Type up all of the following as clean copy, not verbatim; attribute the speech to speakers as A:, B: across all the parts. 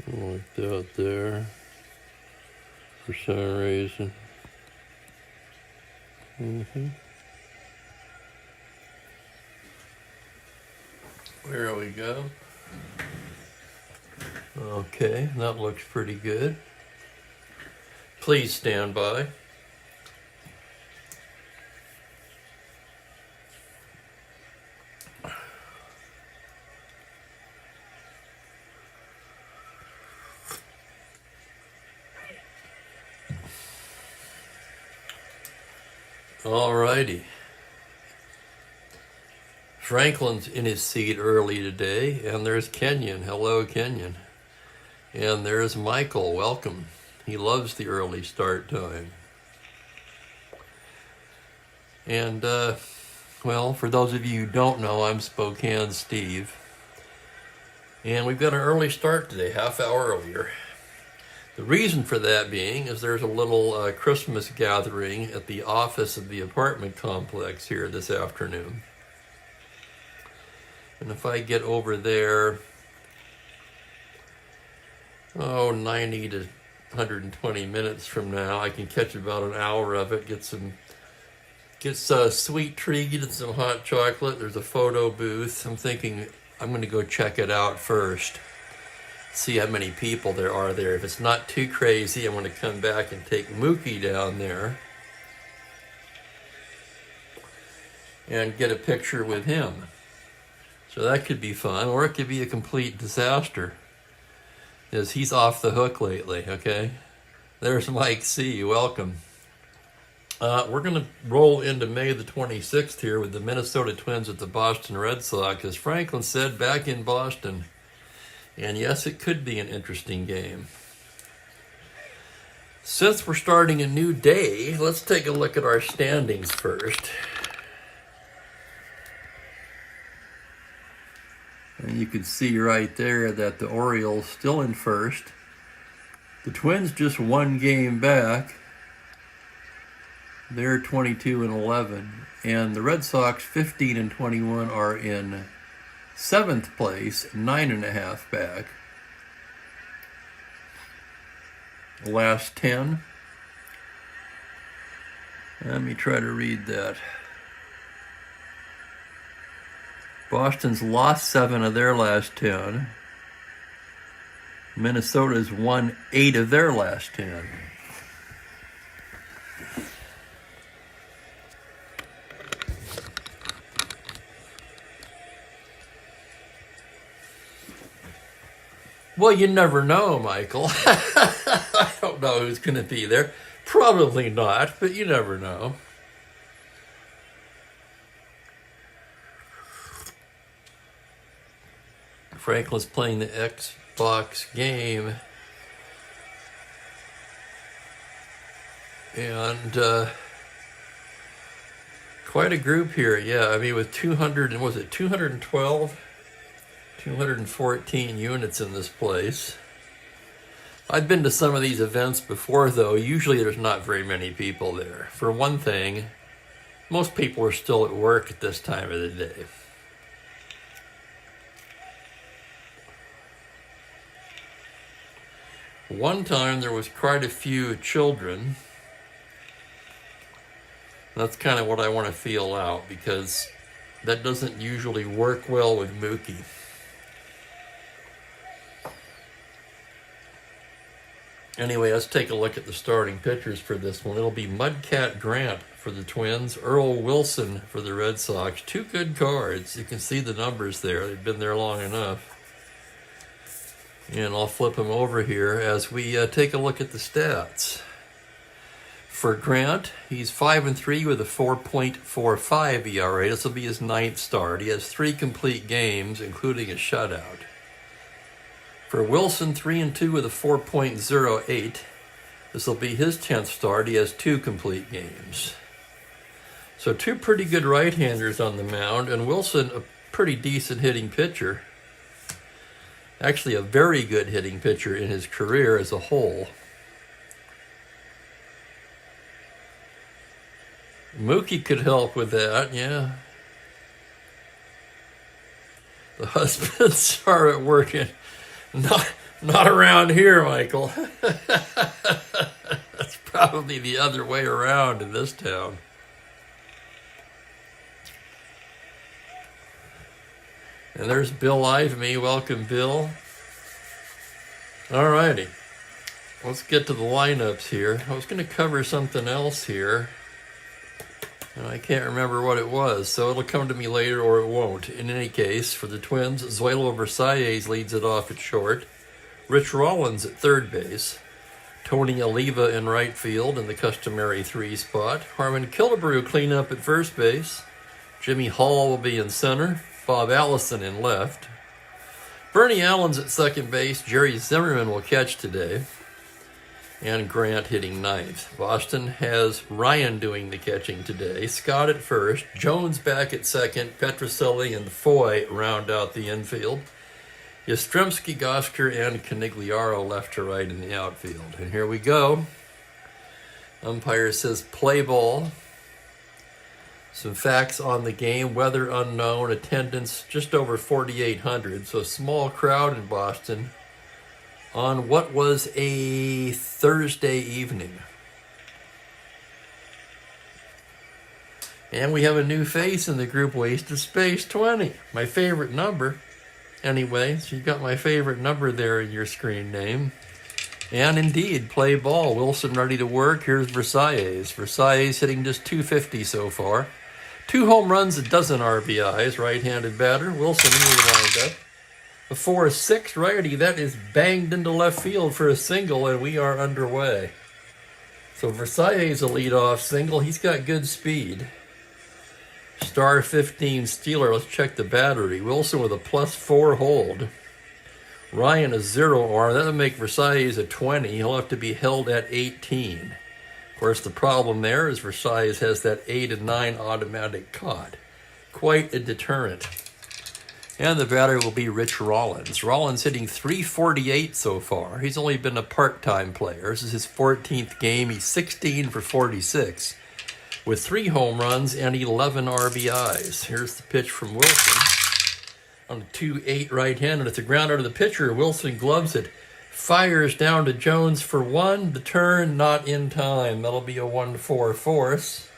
A: Like that there. For some reason. There we go. Okay, that looks pretty good. Please stand by. Alrighty. Franklin's in his seat early today, and there's Kenyon. Hello, Kenyon. And there's Michael. Welcome. He loves the early start time. And, well, for those of you who don't know, I'm Spokane Steve. And we've got an early start today, half hour earlier. The reason for that being is there's a little Christmas gathering at the office of the apartment complex here this afternoon. And if I get over there, 90 to 120 minutes from now, I can catch about an hour of it, get sweet treat and some hot chocolate. There's a photo booth. I'm thinking I'm going to go check it out first. See how many people there are there. If it's not too crazy, I'm going to come back and take Mookie down there and get a picture with him. So that could be fun, or it could be a complete disaster, as he's off the hook lately, okay? There's Mike C. Welcome. We're going to roll into May the 26th here with the Minnesota Twins at the Boston Red Sox, as Franklin said, back in Boston. And yes, it could be an interesting game. Since we're starting a new day, let's take a look at our standings first. And you can see right there that the Orioles still in first. The Twins just one game back. They're 22-11. And the Red Sox, 15-21, are in 7th place, 9.5 back. Last 10. Let me try to read that. Boston's lost 7 of their last 10. Minnesota's won 8 of their last 10. Well, you never know, Michael. I don't know who's going to be there. Probably not, but you never know. Franklin's playing the Xbox game. And quite a group here. Yeah, I mean, with 212? 214 units in this place. I've been to some of these events before, though. Usually there's not very many people there. For one thing, most people are still at work at this time of the day. One time there was quite a few children. That's kind of what I want to feel out, because that doesn't usually work well with Mookie. Anyway, let's take a look at the starting pitchers for this one. It'll be Mudcat Grant for the Twins, Earl Wilson for the Red Sox. 2 good cards. You can see the numbers there. They've been there long enough. And I'll flip them over here as we take a look at the stats. For Grant, he's 5-3 with a 4.45 ERA. This will be his 9th start. He has 3 complete games, including a shutout. For Wilson, 3-2 with a 4.08. This will be his 10th start. He has 2 complete games. So 2 pretty good right-handers on the mound, and Wilson, a pretty decent hitting pitcher. Actually, a very good hitting pitcher in his career as a whole. Mookie could help with that, yeah. The husbands are at work in Not around here, Michael. That's probably the other way around in this town. And there's Bill Ivemy. Welcome, Bill. All righty. Let's get to the lineups here. I was going to cover something else here, and I can't remember what it was, so it'll come to me later or it won't. In any case, for the Twins, Zoilo Versailles leads it off at short. Rich Rollins at third base. Tony Oliva in right field in the customary 3 spot. Harmon Killebrew clean up at first base. Jimmy Hall will be in center. Bob Allison in left. Bernie Allen's at second base. Jerry Zimmerman will catch today. And Grant hitting ninth. Boston has Ryan doing the catching today. Scott at first. Jones back at second. Petroselli and Foy round out the infield. Yastrzemski, Gosker, and Canigliaro left to right in the outfield. And here we go. Umpire says play ball. Some facts on the game. Weather unknown. Attendance just over 4,800. So small crowd in Boston on what was a Thursday evening. And we have a new face in the group, Wasted Space 20. My favorite number. Anyway, so you got my favorite number there in your screen name. And indeed, play ball. Wilson ready to work. Here's Versailles. Versailles hitting just .250 so far. 2 home runs, a dozen RBIs. Right-handed batter. Wilson in the windup. A 4-6 righty, that is banged into left field for a single, and we are underway. So Versailles a leadoff single. He's got good speed. Star 15 Steeler. Let's check the battery. Wilson with a +4 hold. Ryan a 0 arm. That'll make Versailles a 20. He'll have to be held at 18. Of course, the problem there is Versailles has that 8 and 9 automatic caught. Quite a deterrent. And the batter will be Rich Rollins. Rollins hitting .348 so far. He's only been a part-time player. This is his 14th game. He's 16 for 46 with 3 home runs and 11 RBIs. Here's the pitch from Wilson on a 2-8 right-handed. It's a ground out of the pitcher. Wilson gloves it. Fires down to Jones for 1. The turn not in time. That'll be a 1-4 force.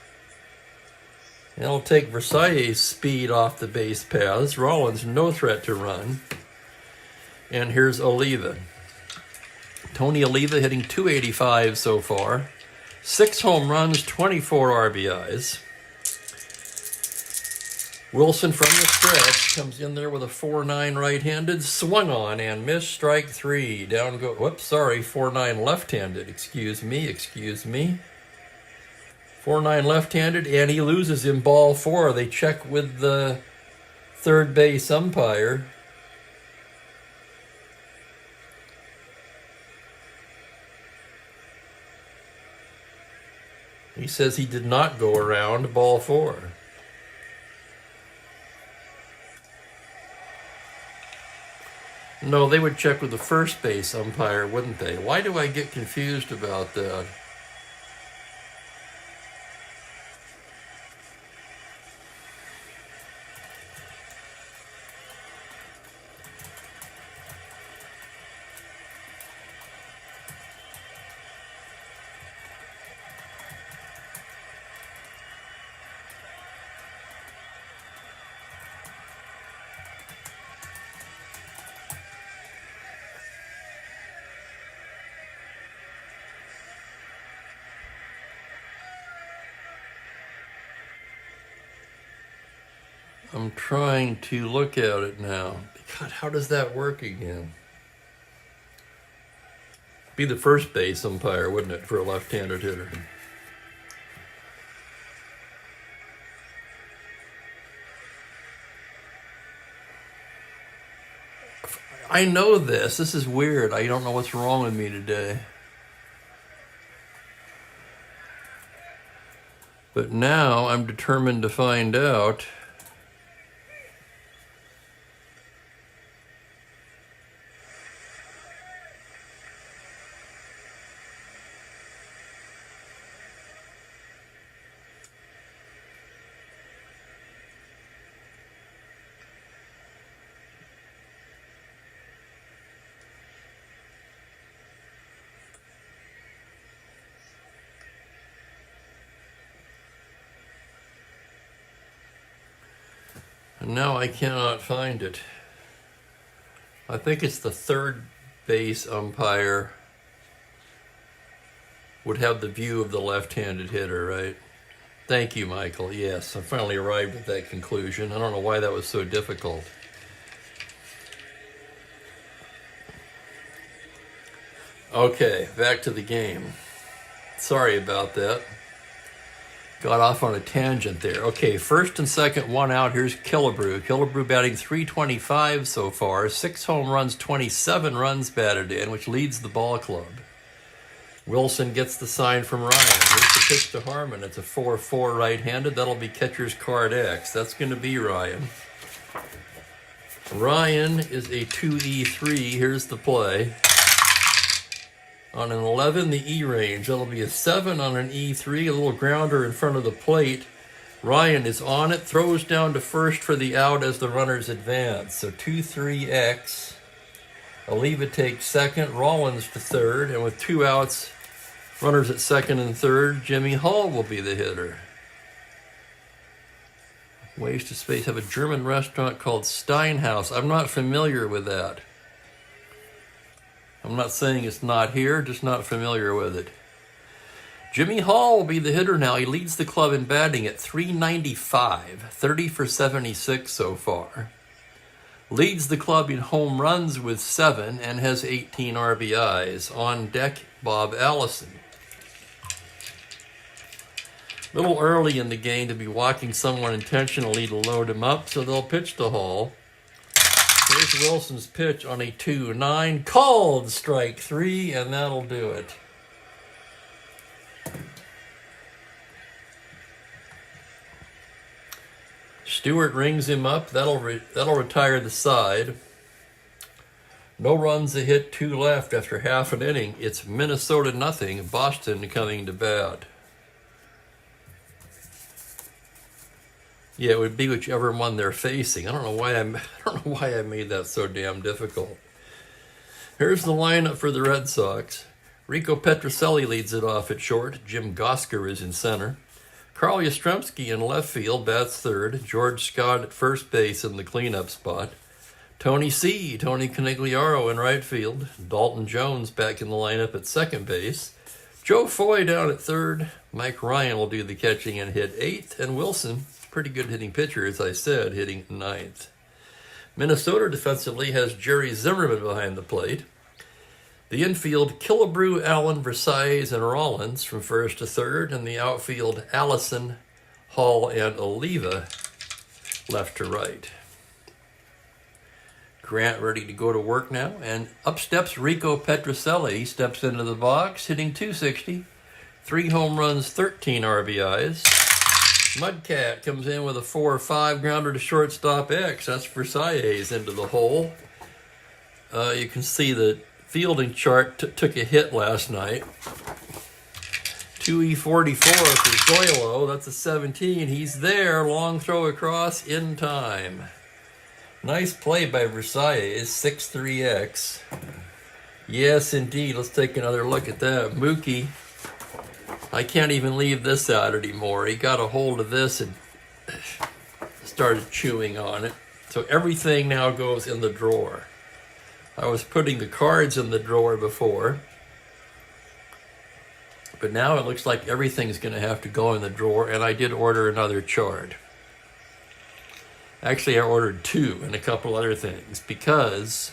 A: It'll take Versailles' speed off the base paths. Rollins, no threat to run. And here's Oliva. Tony Oliva hitting .285 so far. 6 home runs, 24 RBIs. Wilson from the stretch comes in there with a 4-9 right-handed. Swung on and missed, strike 3. Down go, 4-9 left-handed. Excuse me. 4-9 left-handed, and he loses in ball 4. They check with the third base umpire. He says he did not go around ball 4. No, they would check with the first base umpire, wouldn't they? Why do I get confused about that? I'm trying to look at it now. God, how does that work again? Be the first base umpire, wouldn't it, for a left-handed hitter? I know this. This is weird. I don't know what's wrong with me today. But now I'm determined to find out. No, I cannot find it. I think it's the third base umpire would have the view of the left-handed hitter, right? Thank you, Michael. Yes, I finally arrived at that conclusion. I don't know why that was so difficult. Okay, back to the game. Sorry about that. Got off on a tangent there. Okay, first and second, one out. Here's Killebrew. Killebrew batting .325 so far. 6 home runs, 27 runs batted in, which leads the ball club. Wilson gets the sign from Ryan. Here's the pitch to Harmon. It's a 4-4 right-handed. That'll be catcher's card X. That's going to be Ryan. Ryan is a 2E3. Here's the play. On an 11, the E range. That'll be a 7 on an E3, a little grounder in front of the plate. Ryan is on it, throws down to first for the out as the runners advance. So 2-3-X. Oliva takes second, Rollins to third, and with 2 outs, runners at second and third, Jimmy Hall will be the hitter. Ways to space. Have a German restaurant called Steinhaus. I'm not familiar with that. I'm not saying it's not here, just not familiar with it. Jimmy Hall will be the hitter now. He leads the club in batting at .395, 30 for 76 so far. Leads the club in home runs with 7 and has 18 RBIs. On deck, Bob Allison. A little early in the game to be walking someone intentionally to load him up, so they'll pitch to Hall. Here's Wilson's pitch on a 2-9, called strike 3, and that'll do it. Stewart rings him up. That'll retire the side. No runs, a hit, 2 left after half an inning. It's Minnesota 0, Boston coming to bat. Yeah, it would be whichever one they're facing. I don't know why I made that so damn difficult. Here's the lineup for the Red Sox. Rico Petrocelli leads it off at short. Jim Gosker is in center. Carl Yastrzemski in left field bats third. George Scott at first base in the cleanup spot. Tony Conigliaro in right field. Dalton Jones back in the lineup at second base. Joe Foy down at third. Mike Ryan will do the catching and hit 8th. And Wilson, pretty good hitting pitcher, as I said, hitting 9th. Minnesota defensively has Jerry Zimmerman behind the plate. The infield, Killebrew, Allen, Versailles, and Rollins from first to third. And the outfield, Allison, Hall, and Oliva left to right. Grant ready to go to work now. And up steps Rico Petrocelli. He steps into the box, hitting .260. 3 home runs, 13 RBIs. Mudcat comes in with a 4-5 grounder to shortstop X. That's Versailles into the hole. You can see the fielding chart took a hit last night. 2E44 for Zoilo. That's a 17. He's there. Long throw across in time. Nice play by Versailles. 6-3-X. Yes, indeed. Let's take another look at that. Mookie. I can't even leave this out anymore. He got a hold of this and started chewing on it. So everything now goes in the drawer. I was putting the cards in the drawer before, but now it looks like everything's going to have to go in the drawer, and I did order another chart. Actually, I ordered 2 and a couple other things because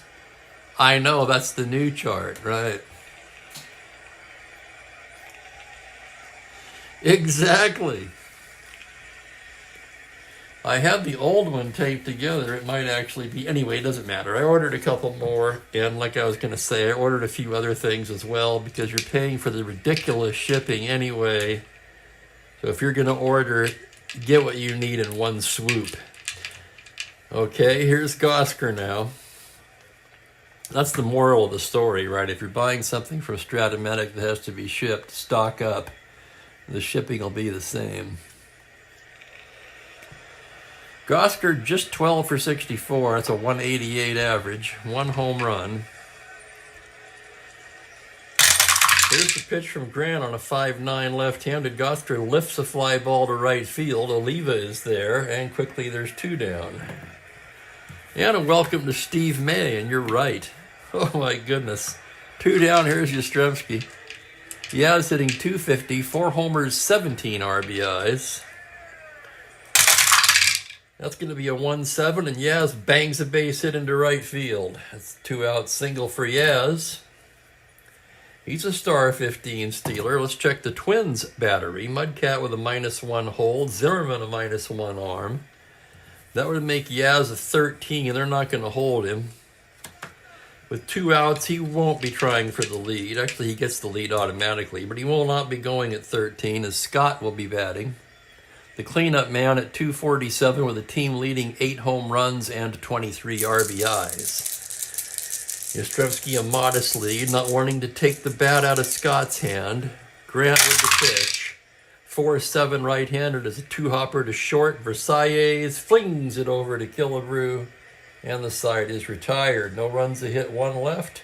A: I know that's the new chart, right? Exactly. I had the old one taped together. It might actually be... Anyway, it doesn't matter. I ordered a couple more, and like I was going to say, I ordered a few other things as well because you're paying for the ridiculous shipping anyway. So if you're going to order, get what you need in one swoop. Okay, here's Gosker now. That's the moral of the story, right? If you're buying something from Strat-O-Matic that has to be shipped, stock up. The shipping will be the same. Gosker just 12 for 64. That's a 188 average. 1 home run. Here's the pitch from Grant on a 5-9 left-handed. Gothard lifts a fly ball to right field. Oliva is there, and quickly there's 2 down. And a welcome to Steve May, and you're right. Oh my goodness. 2 down, here's Yastrzemski. Yaz hitting .250, 4 homers, 17 RBIs. That's going to be a 1-7, and Yaz bangs a base hit into right field. That's 2 out single for Yaz. He's a star 15 stealer. Let's check the Twins battery. Mudcat with a -1 hold. Zimmerman a -1 arm. That would make Yaz a 13, and they're not going to hold him. With 2 outs, he won't be trying for the lead. Actually, he gets the lead automatically, but he will not be going at 13, as Scott will be batting. The cleanup man at .247 with the team leading 8 home runs and 23 RBIs. Yastrzemski a modest lead, not wanting to take the bat out of Scott's hand. Grant with the pitch. 4-7 right-handed as a 2-hopper to short. Versailles flings it over to Killebrew, and the side is retired. No runs to hit, 1 left,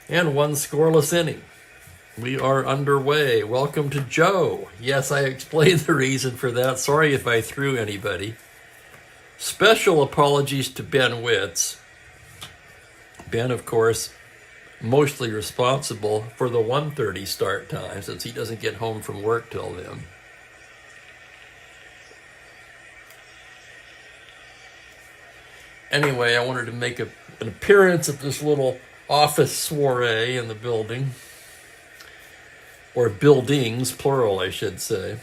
A: and 1 scoreless inning. We are underway. Welcome to Joe. Yes, I explained the reason for that. Sorry if I threw anybody. Special apologies to Ben Witz. Ben, of course, mostly responsible for the 1:30 start time, since he doesn't get home from work till then. Anyway, I wanted to make an appearance at this little office soiree in the building. Or buildings, plural, I should say.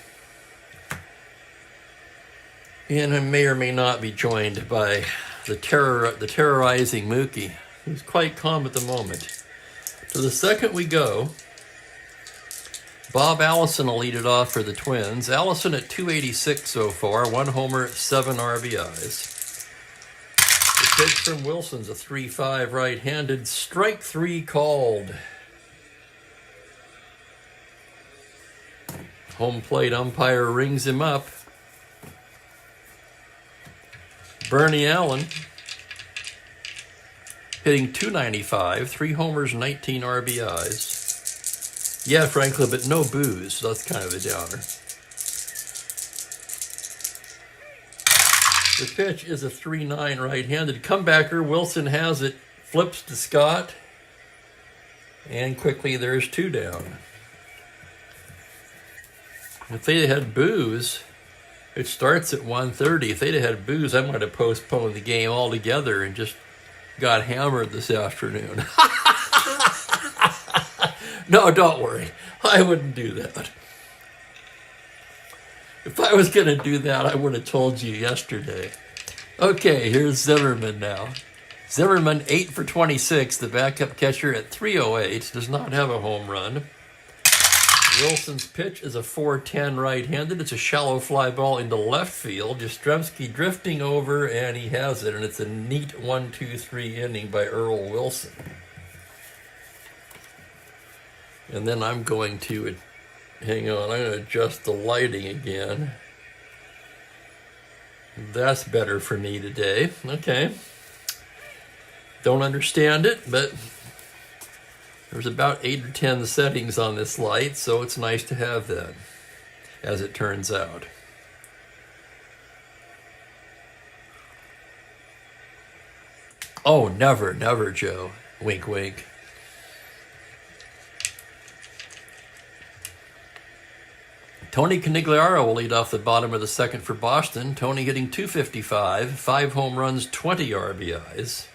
A: And I may or may not be joined by the terrorizing Mookie, who's quite calm at the moment. To the second we go. Bob Allison will lead it off for the Twins. Allison at .286 so far, 1 homer, 7 RBIs. The pitch from Wilson's a 3-5 right-handed. Strike 3 called. Home plate umpire rings him up. Bernie Allen hitting .295, 3 homers, 19 RBIs. Yeah, Franklin, but no booze, so that's kind of a downer. The pitch is a 3-9 right-handed comebacker. Wilson has it, flips to Scott, and quickly there's 2 down. If they'd had booze, it starts at 1:30. If they'd had booze, I might have postponed the game altogether and just got hammered this afternoon. No, don't worry. I wouldn't do that. If I was going to do that, I would have told you yesterday. Okay, here's Zimmerman now. Zimmerman, 8 for 26. The backup catcher at .308. Does not have a home run. Wilson's pitch is a 4-10 right-handed. It's a shallow fly ball into left field. Yastrzemski drifting over, and he has it. And it's a neat 1-2-3 inning by Earl Wilson. And then I'm going to, hang on, I'm going to adjust the lighting again. That's better for me today. Okay. Don't understand it, but there's about 8 or 10 settings on this light, so it's nice to have that, as it turns out. Oh, never, never, Joe. Wink, wink. Tony Canigliaro will lead off the bottom of the second for Boston. Tony hitting .255, 5 home runs, 20 RBIs.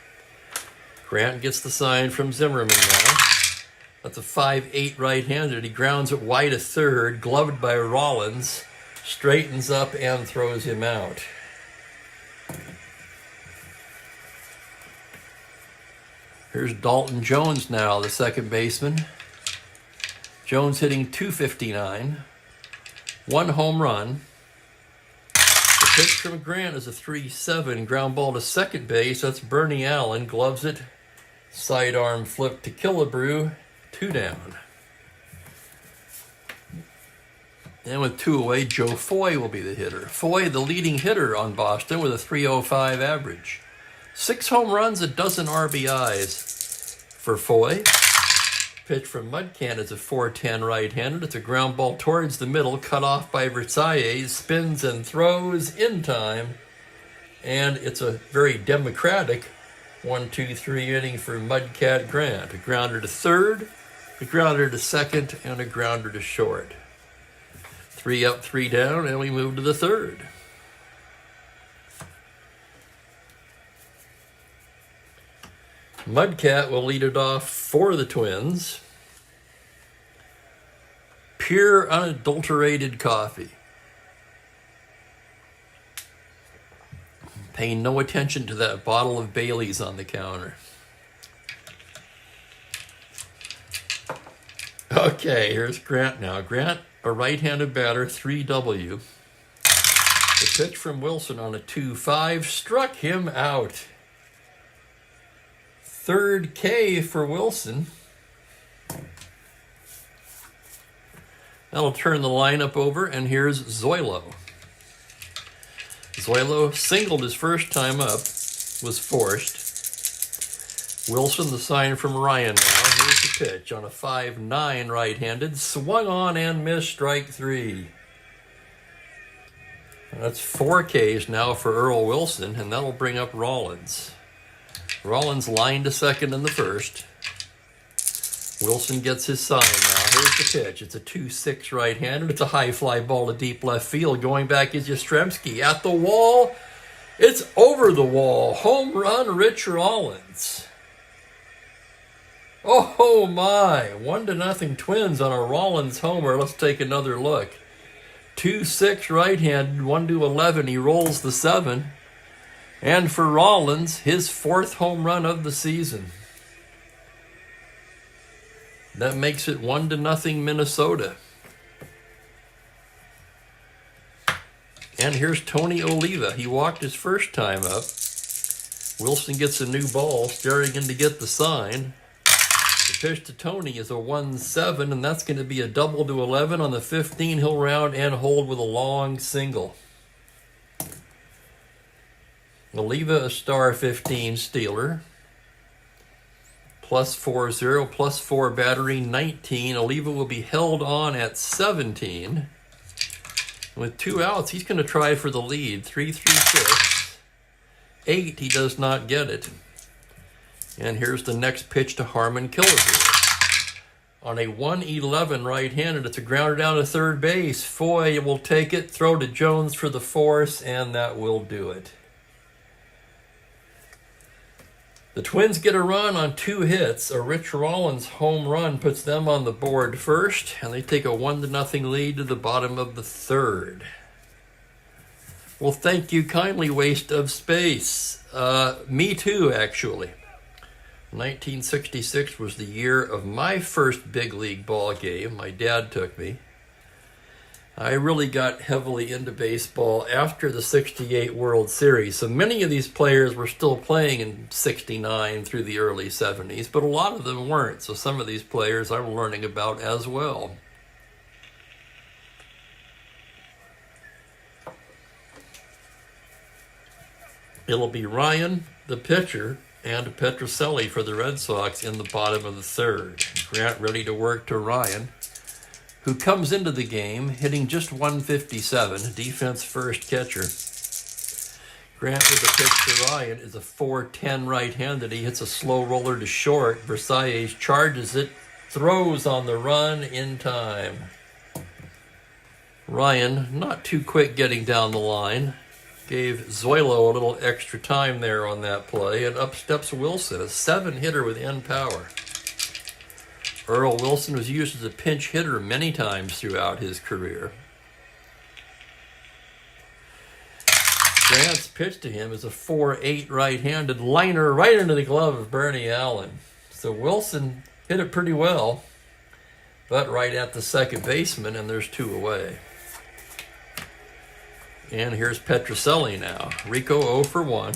A: Grant gets the sign from Zimmerman now. That's a 5-8 right-handed. He grounds it wide to third, gloved by Rollins, straightens up and throws him out. Here's Dalton Jones now, the second baseman. Jones hitting .259, 1 home run. The pitch from Grant is a 3-7 ground ball to second base. That's Bernie Allen, gloves it, sidearm flip to Killebrew. 2 down. And with 2 away, Joe Foy will be the hitter. Foy, the leading hitter on Boston with a .305 average. 6 home runs, a dozen RBIs for Foy. pitch from Mudcat is a 4-10 right-handed. It's a ground ball towards the middle, cut off by Versailles, spins and throws in time. And it's a very democratic 1-2-3 inning for Mudcat Grant. A grounder to third, a grounder to second, and a grounder to short. 3 up, 3 down, and we move to the third. Mudcat will lead it off for the Twins. Pure, unadulterated coffee. Paying no attention to that bottle of Bailey's on the counter. Okay, here's Grant now. Grant, a right-handed batter, 3W. The pitch from Wilson on a 2-5 struck him out. Third K for Wilson. That'll turn the lineup over, and here's Zoilo. Zoilo singled his first time up, was forced. Wilson, the sign from Ryan now. Here's the pitch on a 5-9 right-handed. Swung on and missed, strike 3. That's 4 Ks now for Earl Wilson, and that'll bring up Rollins. Rollins lined to second in the first. Wilson gets his sign now. Here's the pitch. It's a 2-6 right-handed. It's a high fly ball to deep left field. Going back is Yastrzemski. At the wall. It's over the wall. Home run, Rich Rollins. Oh my. 1-0 Twins on a Rollins homer. Let's take another look. 2-6 right-handed, 1-11. He rolls the 7. And for Rollins, his 4th home run of the season. That makes it 1-0 Minnesota. And here's Tony Oliva. He walked his first time up. Wilson gets a new ball, staring in to get the sign. The pitch to Tony is a 1-7, and that's going to be a double to 11. On the 15, he'll round and hold with a long single. Oliva, a star 15 stealer. +4-0, +4 battery, 19. Oliva will be held on at 17. With 2 outs, he's going to try for the lead. 3-6. 8, he does not get it. And here's the next pitch to Harmon Killebrew. On a 1-11 right-handed, it's a grounder down to third base. Foy will take it, throw to Jones for the force, and that will do it. The Twins get a run on 2 hits. A Rich Rollins home run puts them on the board first, and they take a 1-0 lead to the bottom of the third. Well, thank you kindly, waste of space. Me too, actually. 1966 was the year of my first big league ball game. My dad took me. I really got heavily into baseball after the 68 World Series. So many of these players were still playing in 69 through the early 70s, but a lot of them weren't. So some of these players I'm learning about as well. It'll be Ryan, the pitcher, and Petrocelli for the Red Sox in the bottom of the third. Grant ready to work to Ryan, who comes into the game hitting just 157, defense first catcher. Grant with the pitch to Ryan is a 4-10 right-handed. He hits a slow roller to short. Versailles charges it, throws on the run in time. Ryan, not too quick getting down the line, gave Zoilo a little extra time there on that play, and up steps Wilson, a 7-hitter with end power. Earl Wilson was used as a pinch hitter many times throughout his career. Grant's pitch to him is a 4-8 right-handed liner right into the glove of Bernie Allen. So Wilson hit it pretty well, but right at the second baseman, and there's 2 away. And here's Petrocelli now. Rico 0 for 1.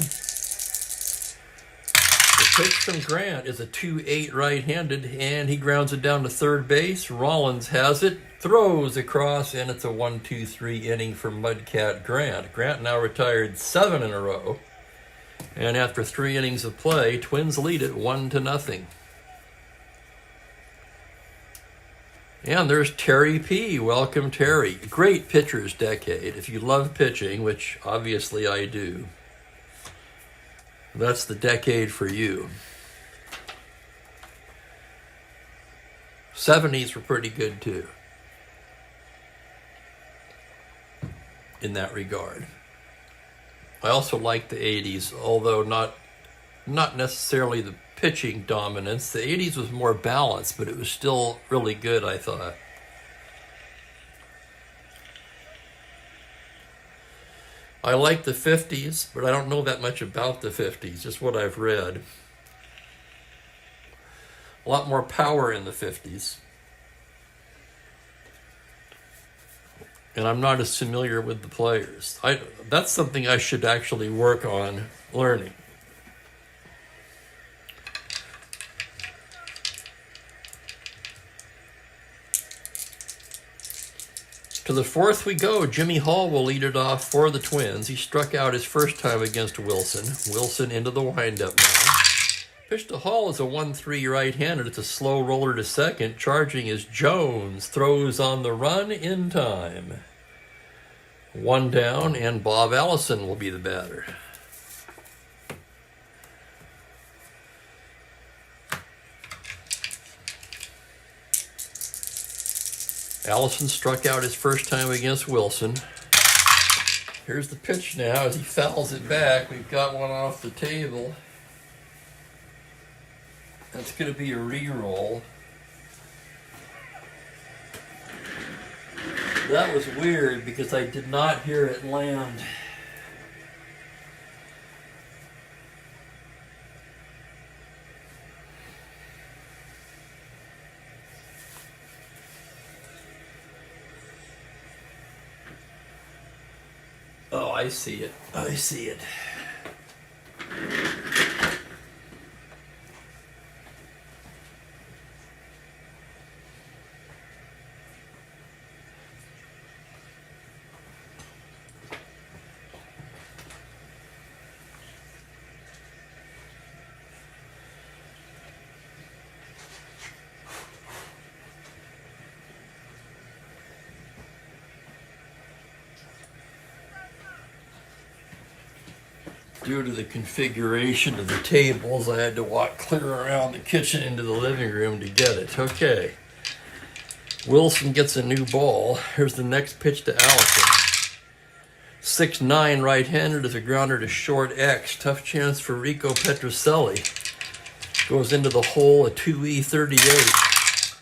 A: The pitch from Grant is a 2-8 right-handed, and he grounds it down to third base. Rollins has it, throws across, and it's a 1-2-3 inning for Mudcat Grant. Grant now retired 7 in a row. And after 3 innings of play, Twins lead it 1-0. And there's Terry P. Welcome, Terry. Great pitcher's decade. If you love pitching, which obviously I do, that's the decade for you. 70s were pretty good too, in that regard. I also like the 80s, although not necessarily the pitching dominance. The 80s was more balanced, but it was still really good, I thought. I like the 50s, but I don't know that much about the 50s, just what I've read. A lot more power in the 50s. And I'm not as familiar with the players. That's something I should actually work on learning. To the fourth we go. Jimmy Hall will lead it off for the Twins. He struck out his first time against Wilson. Wilson into the windup now. Pitch to Hall is a 1-3 right-handed. It's a slow roller to second. Charging is Jones. Throws on the run in time. One down, and Bob Allison will be the batter. Allison struck out his first time against Wilson. Here's the pitch now as he fouls it back. We've got one off the table. That's going to be a re-roll. That was weird because I did not hear it land. Oh, I see it. I see it. Due to the configuration of the tables, I had to walk clear around the kitchen into the living room to get it. Okay. Wilson gets a new ball. Here's the next pitch to Allison. 6'9" right-handed is a grounder to short X. Tough chance for Rico Petrocelli. Goes into the hole, a 2E38.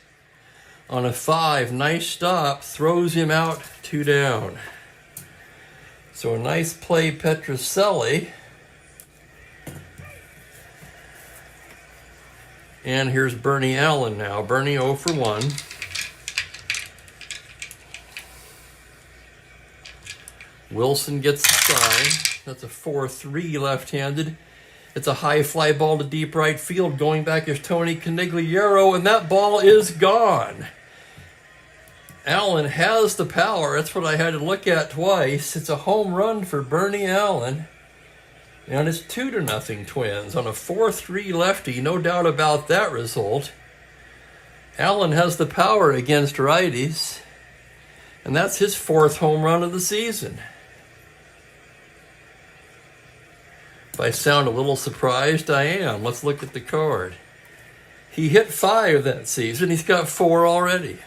A: On a 5, nice stop. Throws him out, 2 down. So a nice play, Petrocelli. And here's Bernie Allen now. Bernie 0 for 1. Wilson gets the sign. That's a 4-3 left-handed. It's a high fly ball to deep right field. Going back is Tony Conigliaro, and that ball is gone. Allen has the power. That's what I had to look at twice. It's a home run for Bernie Allen. And it's 2-0 Twins on a 4-3 lefty. No doubt about that result. Allen has the power against righties. And that's his 4th home run of the season. If I sound a little surprised, I am. Let's look at the card. He hit 5 that season. He's got 4 already.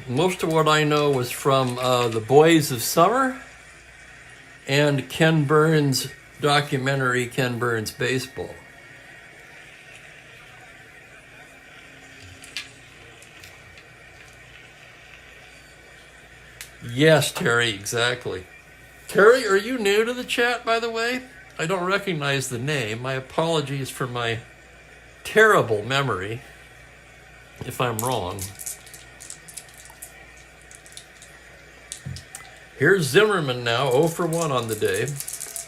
A: Most of what I know was from The Boys of Summer and Ken Burns' documentary, Ken Burns Baseball. Yes, Terry, exactly. Terry, are you new to the chat, by the way? I don't recognize the name. My apologies for my terrible memory, if I'm wrong. Here's Zimmerman now, 0 for 1 on the day.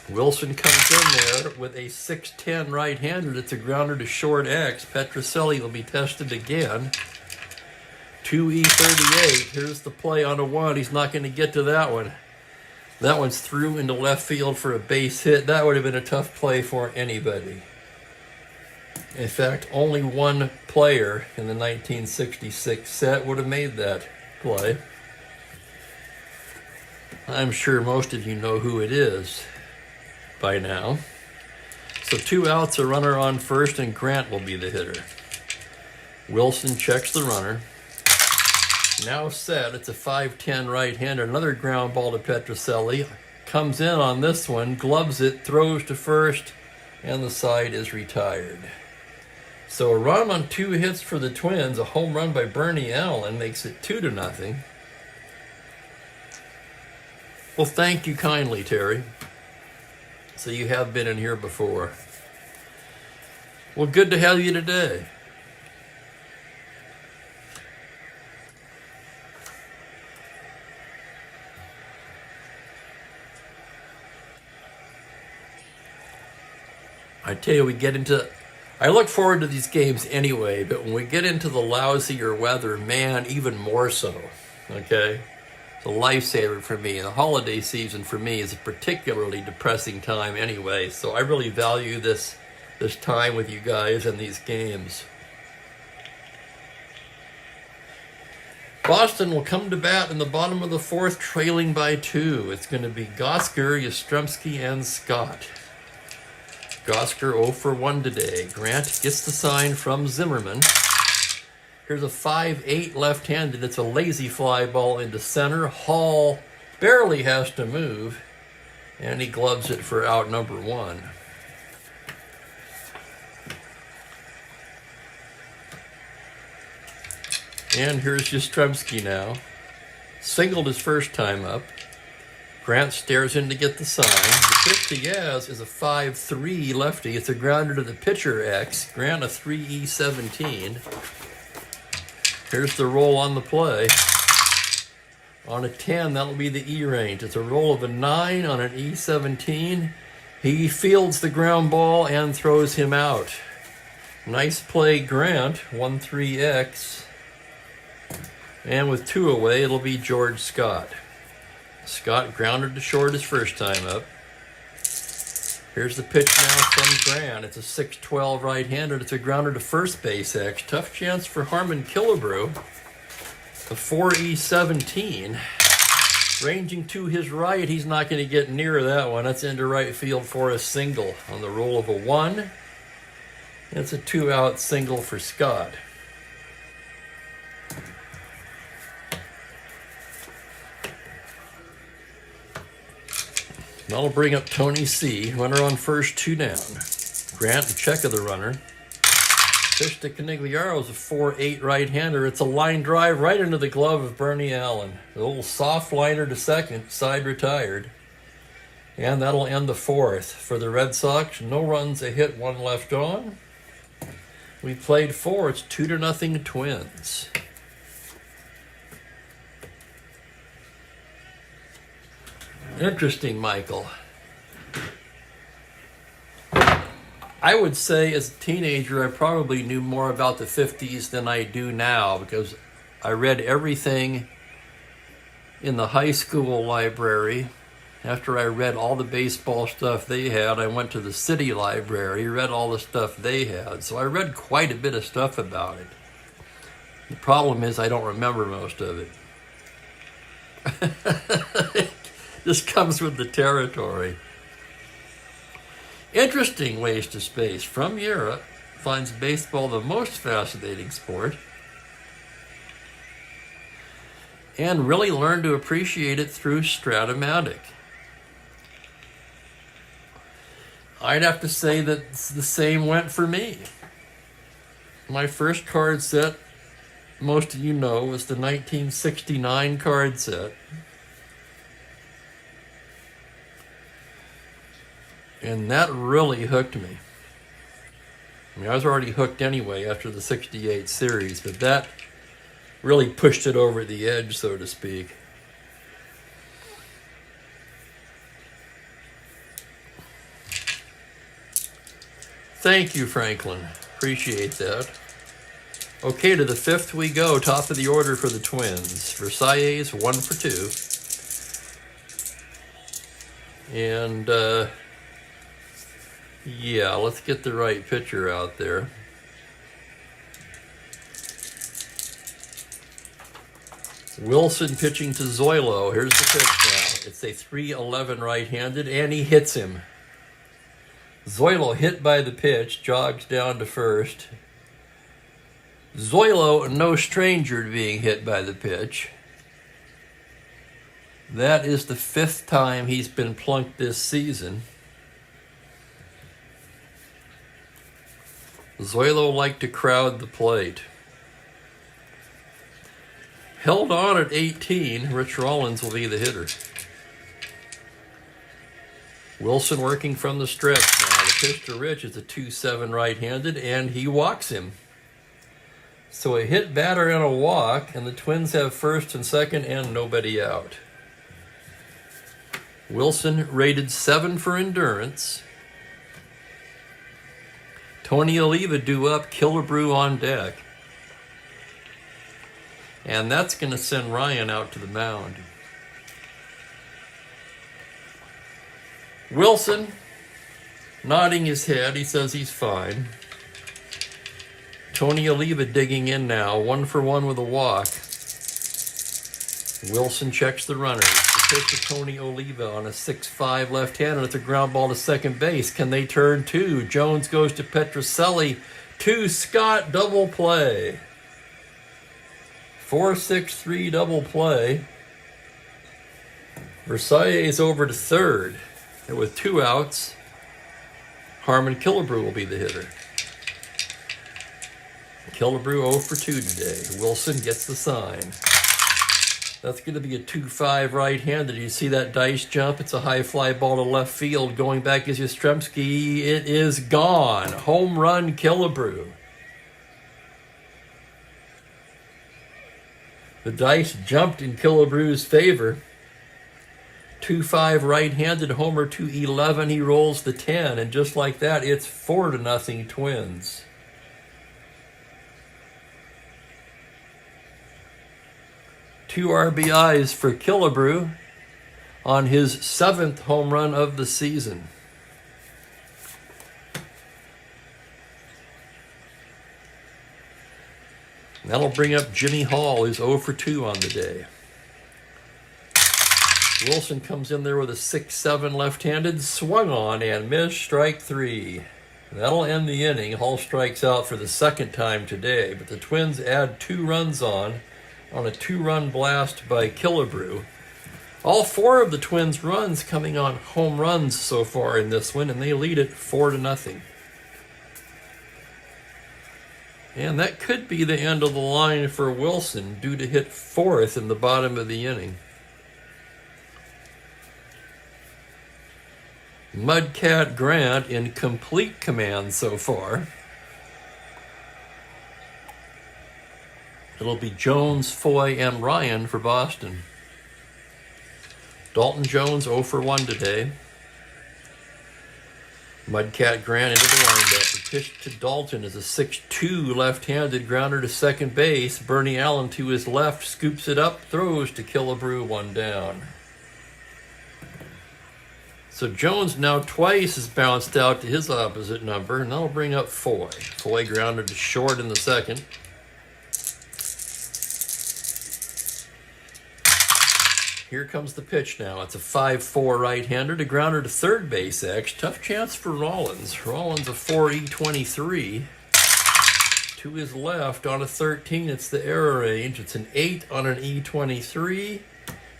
A: Wilson comes in there with a 6'10" right-hander. It's a grounder to short X. Petrocelli will be tested again. 2E38. Here's the play on a 1. He's not going to get to that one. That one's through into left field for a base hit. That would have been a tough play for anybody. In fact, only one player in the 1966 set would have made that play. I'm sure most of you know who it is by now. So 2 outs, a runner on first, and Grant will be the hitter. Wilson checks the runner. Now set, it's a 5-10 right-hander. Another ground ball to Petrocelli. Comes in on this one, gloves it, throws to first, and the side is retired. So a run on 2 hits for the Twins, a home run by Bernie Allen makes it 2-0. Well, thank you kindly, Terry. So you have been in here before. Well, good to have you today. I tell you, I look forward to these games anyway, but when we get into the lousier weather, man, even more so, okay? It's a lifesaver for me. The holiday season for me is a particularly depressing time anyway, so I really value this time with you guys and these games. Boston will come to bat in the bottom of the 4th, trailing by 2. It's going to be Gosker, Yastrzemski, and Scott. Gosker 0 for 1 today. Grant gets the sign from Zimmerman. Here's a 5-8 left-handed. It's a lazy fly ball into center. Hall barely has to move, and he gloves it for out number 1. And here's Yastrzemski now. Singled his first time up. Grant stares in to get the sign. The pitch to Yaz is a 5-3 lefty. It's a grounder to the pitcher X. Grant a 3E17. Here's the roll on the play. On a 10, that'll be the E range. It's a roll of a 9 on an E17. He fields the ground ball and throws him out. Nice play, Grant. 1-3X. And with 2 away, it'll be George Scott. Scott grounded to short his first time up. Here's the pitch now from Grant. It's a 6-12 right-hander. It's a grounder to first base X. Tough chance for Harmon Killebrew. A 4E17. Ranging to his right, he's not going to get near that one. That's into right field for a single on the roll of a 1. It's a 2-out single for Scott. That'll bring up Tony C. Runner on first, 2 down. Grant to check of the runner. Pitch to Canigliaro is a 4-8 right-hander. It's a line drive right into the glove of Bernie Allen. A little soft liner to second, side retired. And that'll end the 4th. For the Red Sox, no runs, a hit, 1 left on. We played 4. It's 2-0 Twins. Interesting, Michael. I would say as a teenager, I probably knew more about the 50s than I do now because I read everything in the high school library. After I read all the baseball stuff they had, I went to the city library, read all the stuff they had. So I read quite a bit of stuff about it. The problem is I don't remember most of it. This comes with the territory. Interesting Ways to Space from Europe finds baseball the most fascinating sport and really learned to appreciate it through Strat-O-Matic. I'd have to say that the same went for me. My first card set, most of you know, was the 1969 card set. And that really hooked me. I mean, I was already hooked anyway after the 68 series, but that really pushed it over the edge, so to speak. Thank you, Franklin. Appreciate that. Okay, to the 5th we go. Top of the order for the Twins. Versailles, 1 for 2. And yeah, let's get the right pitcher out there. Wilson pitching to Zoilo. Here's the pitch now. It's a 3-11 right-handed, and he hits him. Zoilo hit by the pitch, jogs down to first. Zoilo, no stranger to being hit by the pitch. That is the 5th time he's been plunked this season. Zoilo liked to crowd the plate. Held on at 18, Rich Rollins will be the hitter. Wilson working from the stretch now. The pitch to Rich is a 2-7 right-handed, and he walks him. So a hit batter and a walk, and the Twins have first and second and nobody out. Wilson rated 7 for endurance. Tony Oliva due up, Killebrew on deck. And that's going to send Ryan out to the mound. Wilson, nodding his head, he says he's fine. Tony Oliva digging in now, 1 for 1 with a walk. Wilson checks the runners. The pitch to Tony Oliva on a 6-5 left-hander. It's a ground ball to second base. Can they turn 2? Jones goes to Petrocelli. To Scott, double play. 4-6-3 double play. Versailles over to third. And with 2 outs, Harmon Killebrew will be the hitter. Killebrew 0 for 2 today. Wilson gets the sign. That's going to be a 2-5 right-handed. You see that dice jump? It's a high fly ball to left field. Going back is Yastrzemski. It is gone. Home run Killebrew. The dice jumped in Killebrew's favor. 2-5 right-handed homer, 2-11. He rolls the 10, and just like that, it's 4-0 Twins. Two RBIs for Killebrew on his 7th home run of the season. That'll bring up Jimmy Hall, who's 0 for 2 on the day. Wilson comes in there with a 6-7 left-handed, swung on and missed, strike 3. That'll end the inning. Hall strikes out for the 2nd time today, but the Twins add 2 runs on a 2-run blast by Killebrew. All 4 of the Twins' runs coming on home runs so far in this one, and they lead it 4-0. And that could be the end of the line for Wilson, due to hit 4th in the bottom of the inning. Mudcat Grant in complete command so far. It'll be Jones, Foy, and Ryan for Boston. Dalton Jones 0 for 1 today. Mudcat Grant into the windup. The pitch to Dalton is a 6-2 left-handed grounder to second base. Bernie Allen to his left, scoops it up, throws to Killebrew, 1 down. So Jones now twice has bounced out to his opposite number, and that'll bring up Foy. Foy grounded to short in the 2nd. Here comes the pitch now. It's a 5-4 right-hander to grounder to third base X. Tough chance for Rollins. Rollins a 4-E-23. To his left on a 13, it's the error range. It's an 8 on an E-23.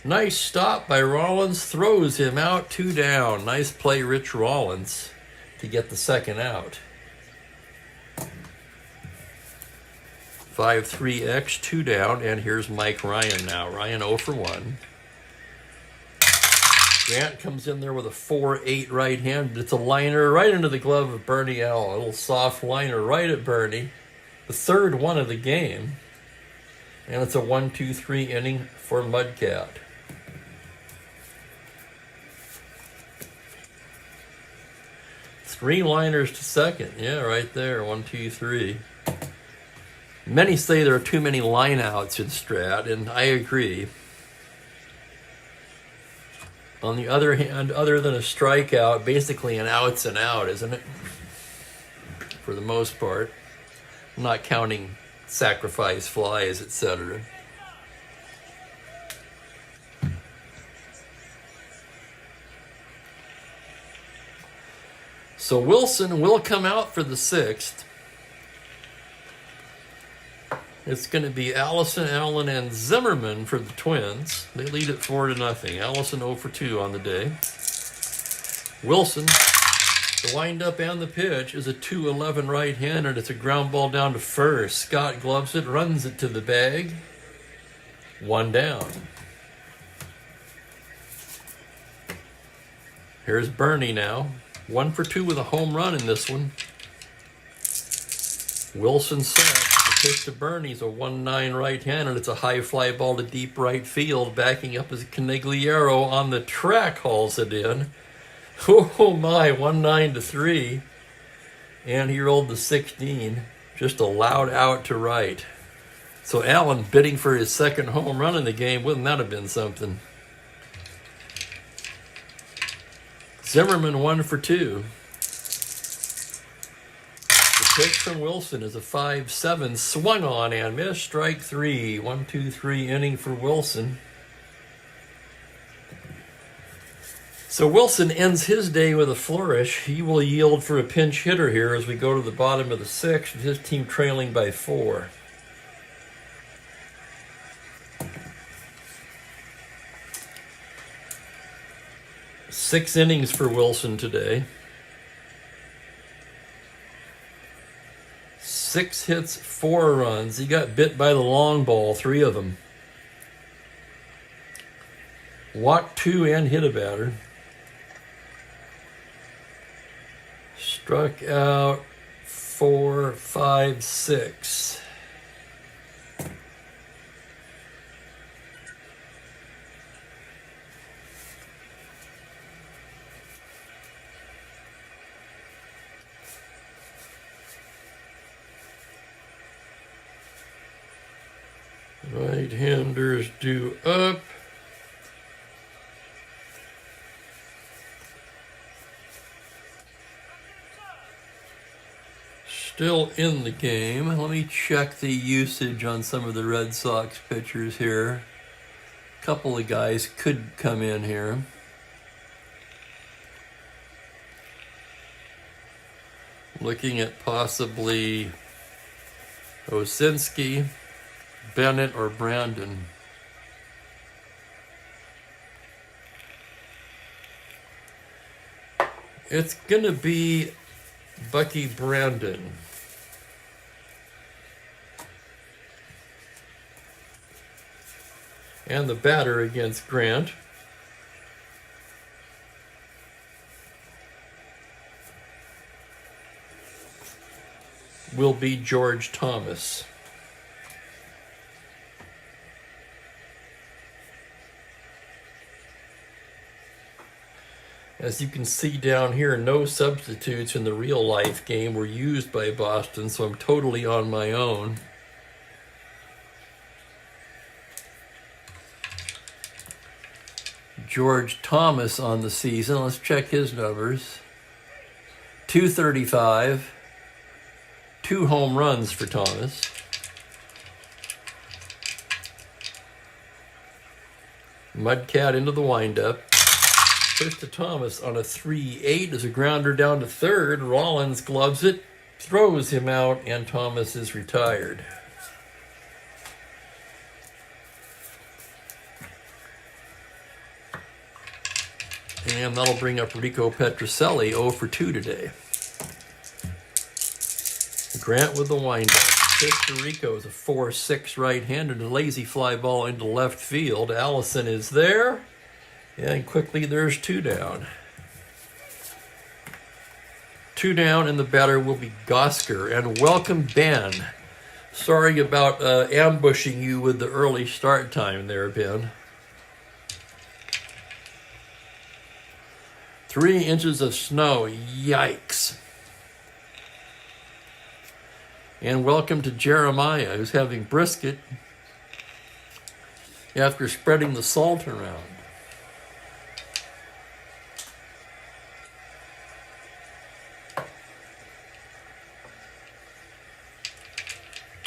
A: Nice stop by Rollins. Throws him out, 2 down. Nice play, Rich Rollins, to get the 2nd out. 5-3-X, 2 down, and here's Mike Ryan now. Ryan 0 for 1. Grant comes in there with a 4-8 right-handed. It's a liner right into the glove of Bernie Allen. A little soft liner right at Bernie. The 3rd one of the game. And it's a 1-2-3 inning for Mudcat. Three liners to second. Yeah, right there. 1, 2, 3. Many say there are too many lineouts in Strat, and I agree. On the other hand, other than a strikeout, basically an outs and out, isn't it? For the most part. I'm not counting sacrifice flies, etc. So Wilson will come out for the sixth. It's going to be Allison, Allen, and Zimmerman for the Twins. They lead it 4-0. Allison 0 for 2 on the day. Wilson, the windup and the pitch is a 2-11 right-hander. It's a ground ball down to first. Scott gloves it, runs it to the bag. 1 down. Here's Bernie now. 1 for 2 with a home run in this one. Wilson set. The pitch to Bernie's a 1-9 right-hander. It's a high fly ball to deep right field. Backing up as Canigliaro on the track hauls it in. Oh my, 1-9-3. And he rolled the 16. Just a loud out to right. So Allen bidding for his second home run in the game. Wouldn't that have been something? Zimmerman 1 for 2. The pitch from Wilson is a 5-7, swung on and missed, strike 3. 1-2-3 inning for Wilson. So Wilson ends his day with a flourish. He will yield for a pinch hitter here as we go to the bottom of the sixth, with his team trailing by 4. Six innings for Wilson today. 6 hits, 4 runs. He got bit by the long ball, 3 of them. Walked 2 and hit a batter. Struck out 4, 5, 6. Right-handers due up. Still in the game. Let me check the usage on some of the Red Sox pitchers here. A couple of guys could come in here. Looking at possibly Osinski, Bennett, or Brandon. It's going to be Bucky Brandon. And the batter against Grant will be George Thomas. As you can see down here, no substitutes in the real life game were used by Boston, so I'm totally on my own. George Thomas on the season. Let's check his numbers. 235. 2 home runs for Thomas. Mudcat into the windup. First to Thomas on a 3-8 as a grounder down to third. Rollins gloves it, throws him out, and Thomas is retired. And that'll bring up Rico Petrocelli, 0 for 2 today. Grant with the windup. Pitch to Rico is a 4-6 right-hander, a lazy fly ball into left field. Allison is there. And quickly there's 2 down. 2 down, and the batter will be Gosker. And welcome, Ben. Sorry about ambushing you with the early start time there, Ben. 3 inches of snow. Yikes. And welcome to Jeremiah, who's having brisket after spreading the salt around.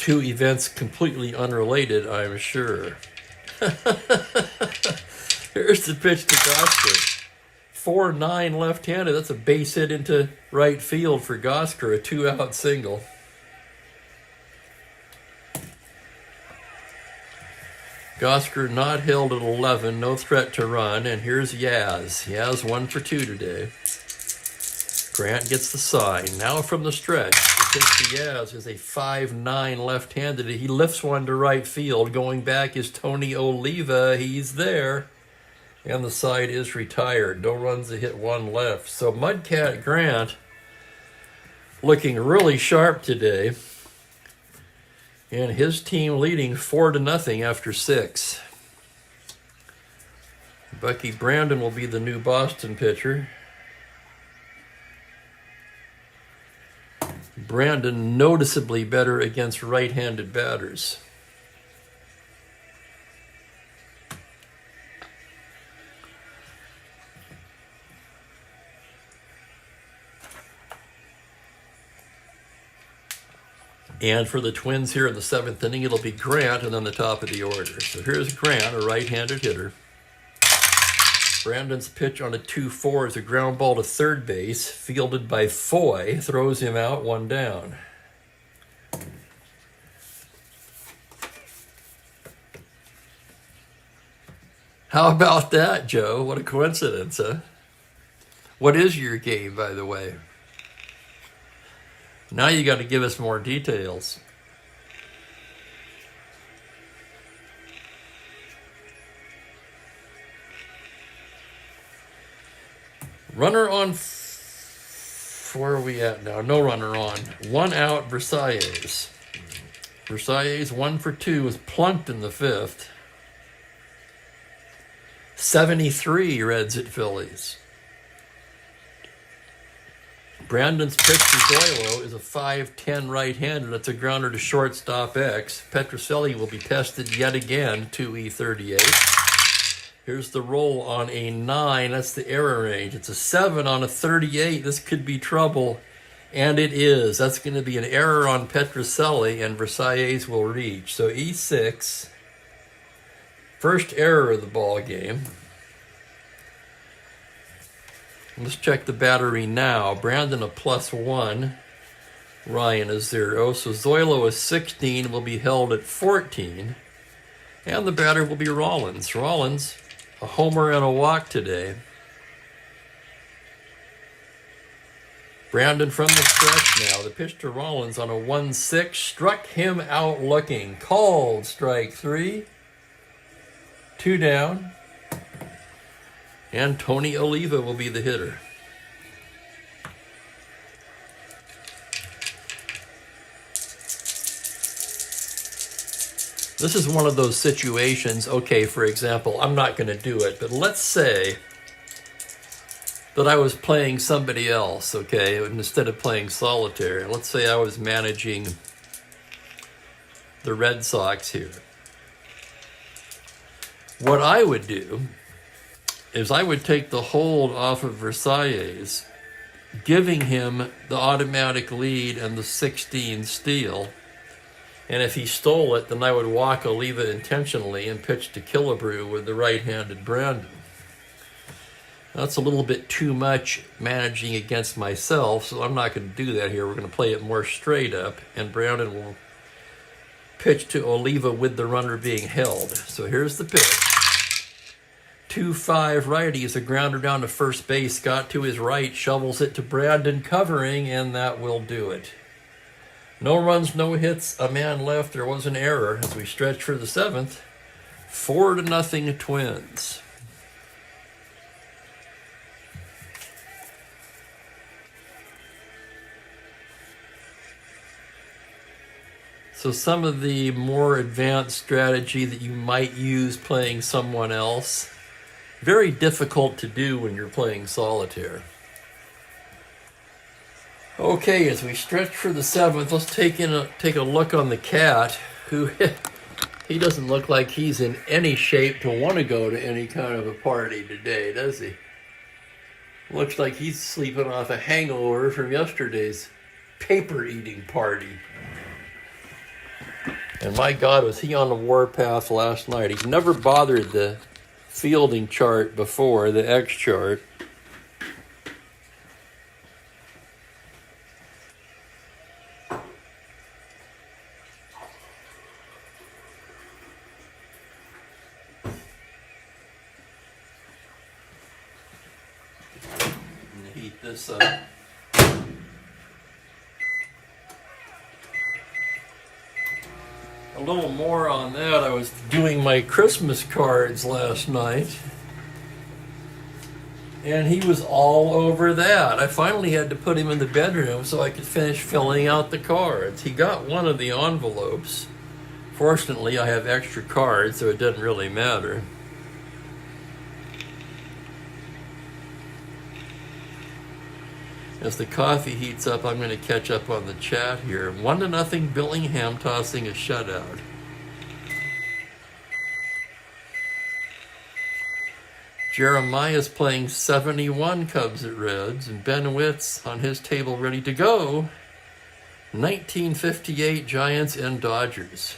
A: two events completely unrelated, I'm sure. Here's the pitch to Gosker. 4-9 left-handed. That's a base hit into right field for Gosker, a 2-out single. Gosker not held at 11, no threat to run, and here's Yaz. Yaz 1 for 2 today. Grant gets the sign. Now from the stretch, the pitch to Yaz is a 5-9 left-handed. He lifts one to right field. Going back is Tony Oliva. He's there. And the side is retired. No runs, a hit, 1 left. So Mudcat Grant looking really sharp today. And his team leading 4-0 after 6. Bucky Brandon will be the new Boston pitcher. Brandon noticeably better against right-handed batters. And for the Twins here in the 7th inning, it'll be Grant and then the top of the order. So here's Grant, a right-handed hitter. Brandon's pitch on a 2-4 is a ground ball to third base, fielded by Foy, throws him out, 1 down. How about that, Joe? What a coincidence, huh? What is your game, by the way? Now you got to give us more details. Runner on, where are we at now? No runner on. 1 out, Versailles. Versailles 1 for 2 was plunked in the 5th. 73 Reds at Phillies. Brandon's pitch to Zoilo is a 5-10 right-handed. That's a grounder to shortstop X. Petrocelli will be tested yet again, 2E38. Here's the roll on a 9. That's the error range. It's a 7 on a 38. This could be trouble, and it is. That's going to be an error on Petrocelli, and Versailles will reach. So E6, first error of the ball game. Let's check the battery now. Brandon a +1. Ryan is 0. So Zoilo is 16, will be held at 14. And the batter will be Rollins. Rollins, a homer and a walk today. Brandon from the stretch now. The pitch to Rollins on a 1-6. Struck him out looking. Called strike 3. 2 down. And Tony Oliva will be the hitter. This is one of those situations, okay, for example, I'm not going to do it, but let's say that I was playing somebody else, okay, instead of playing solitaire. Let's say I was managing the Red Sox here. What I would do is I would take the hold off of Versailles, giving him the automatic lead and the 16 steal. And if he stole it, then I would walk Oliva intentionally and pitch to Killebrew with the right-handed Brandon. That's a little bit too much managing against myself, so I'm not going to do that here. We're going to play it more straight up, and Brandon will pitch to Oliva with the runner being held. So here's the pitch. 2-5 righty is a grounder down to first base. Scott to his right, shovels it to Brandon, covering, and that will do it. No runs, no hits, a man left. There was an error as we stretch for the 7th. 4-0 Twins. So some of the more advanced strategy that you might use playing someone else, very difficult to do when you're playing solitaire. Okay, as we stretch for the 7th, let's take a look on the cat, who he doesn't look like he's in any shape to want to go to any kind of a party today, does he? Looks like he's sleeping off a hangover from yesterday's paper eating party. And my God, was he on the warpath last night. He's never bothered the fielding chart before, the X chart. Heat this up. A little more on that. I was doing my Christmas cards last night, and he was all over that. I finally had to put him in the bedroom so I could finish filling out the cards. He got one of the envelopes. Fortunately, I have extra cards, so it doesn't really matter. As the coffee heats up, I'm going to catch up on the chat here. 1-0 Billingham tossing a shutout. Jeremiah's playing 71 Cubs at Reds, and Ben Witt's on his table ready to go. 1958 Giants and Dodgers.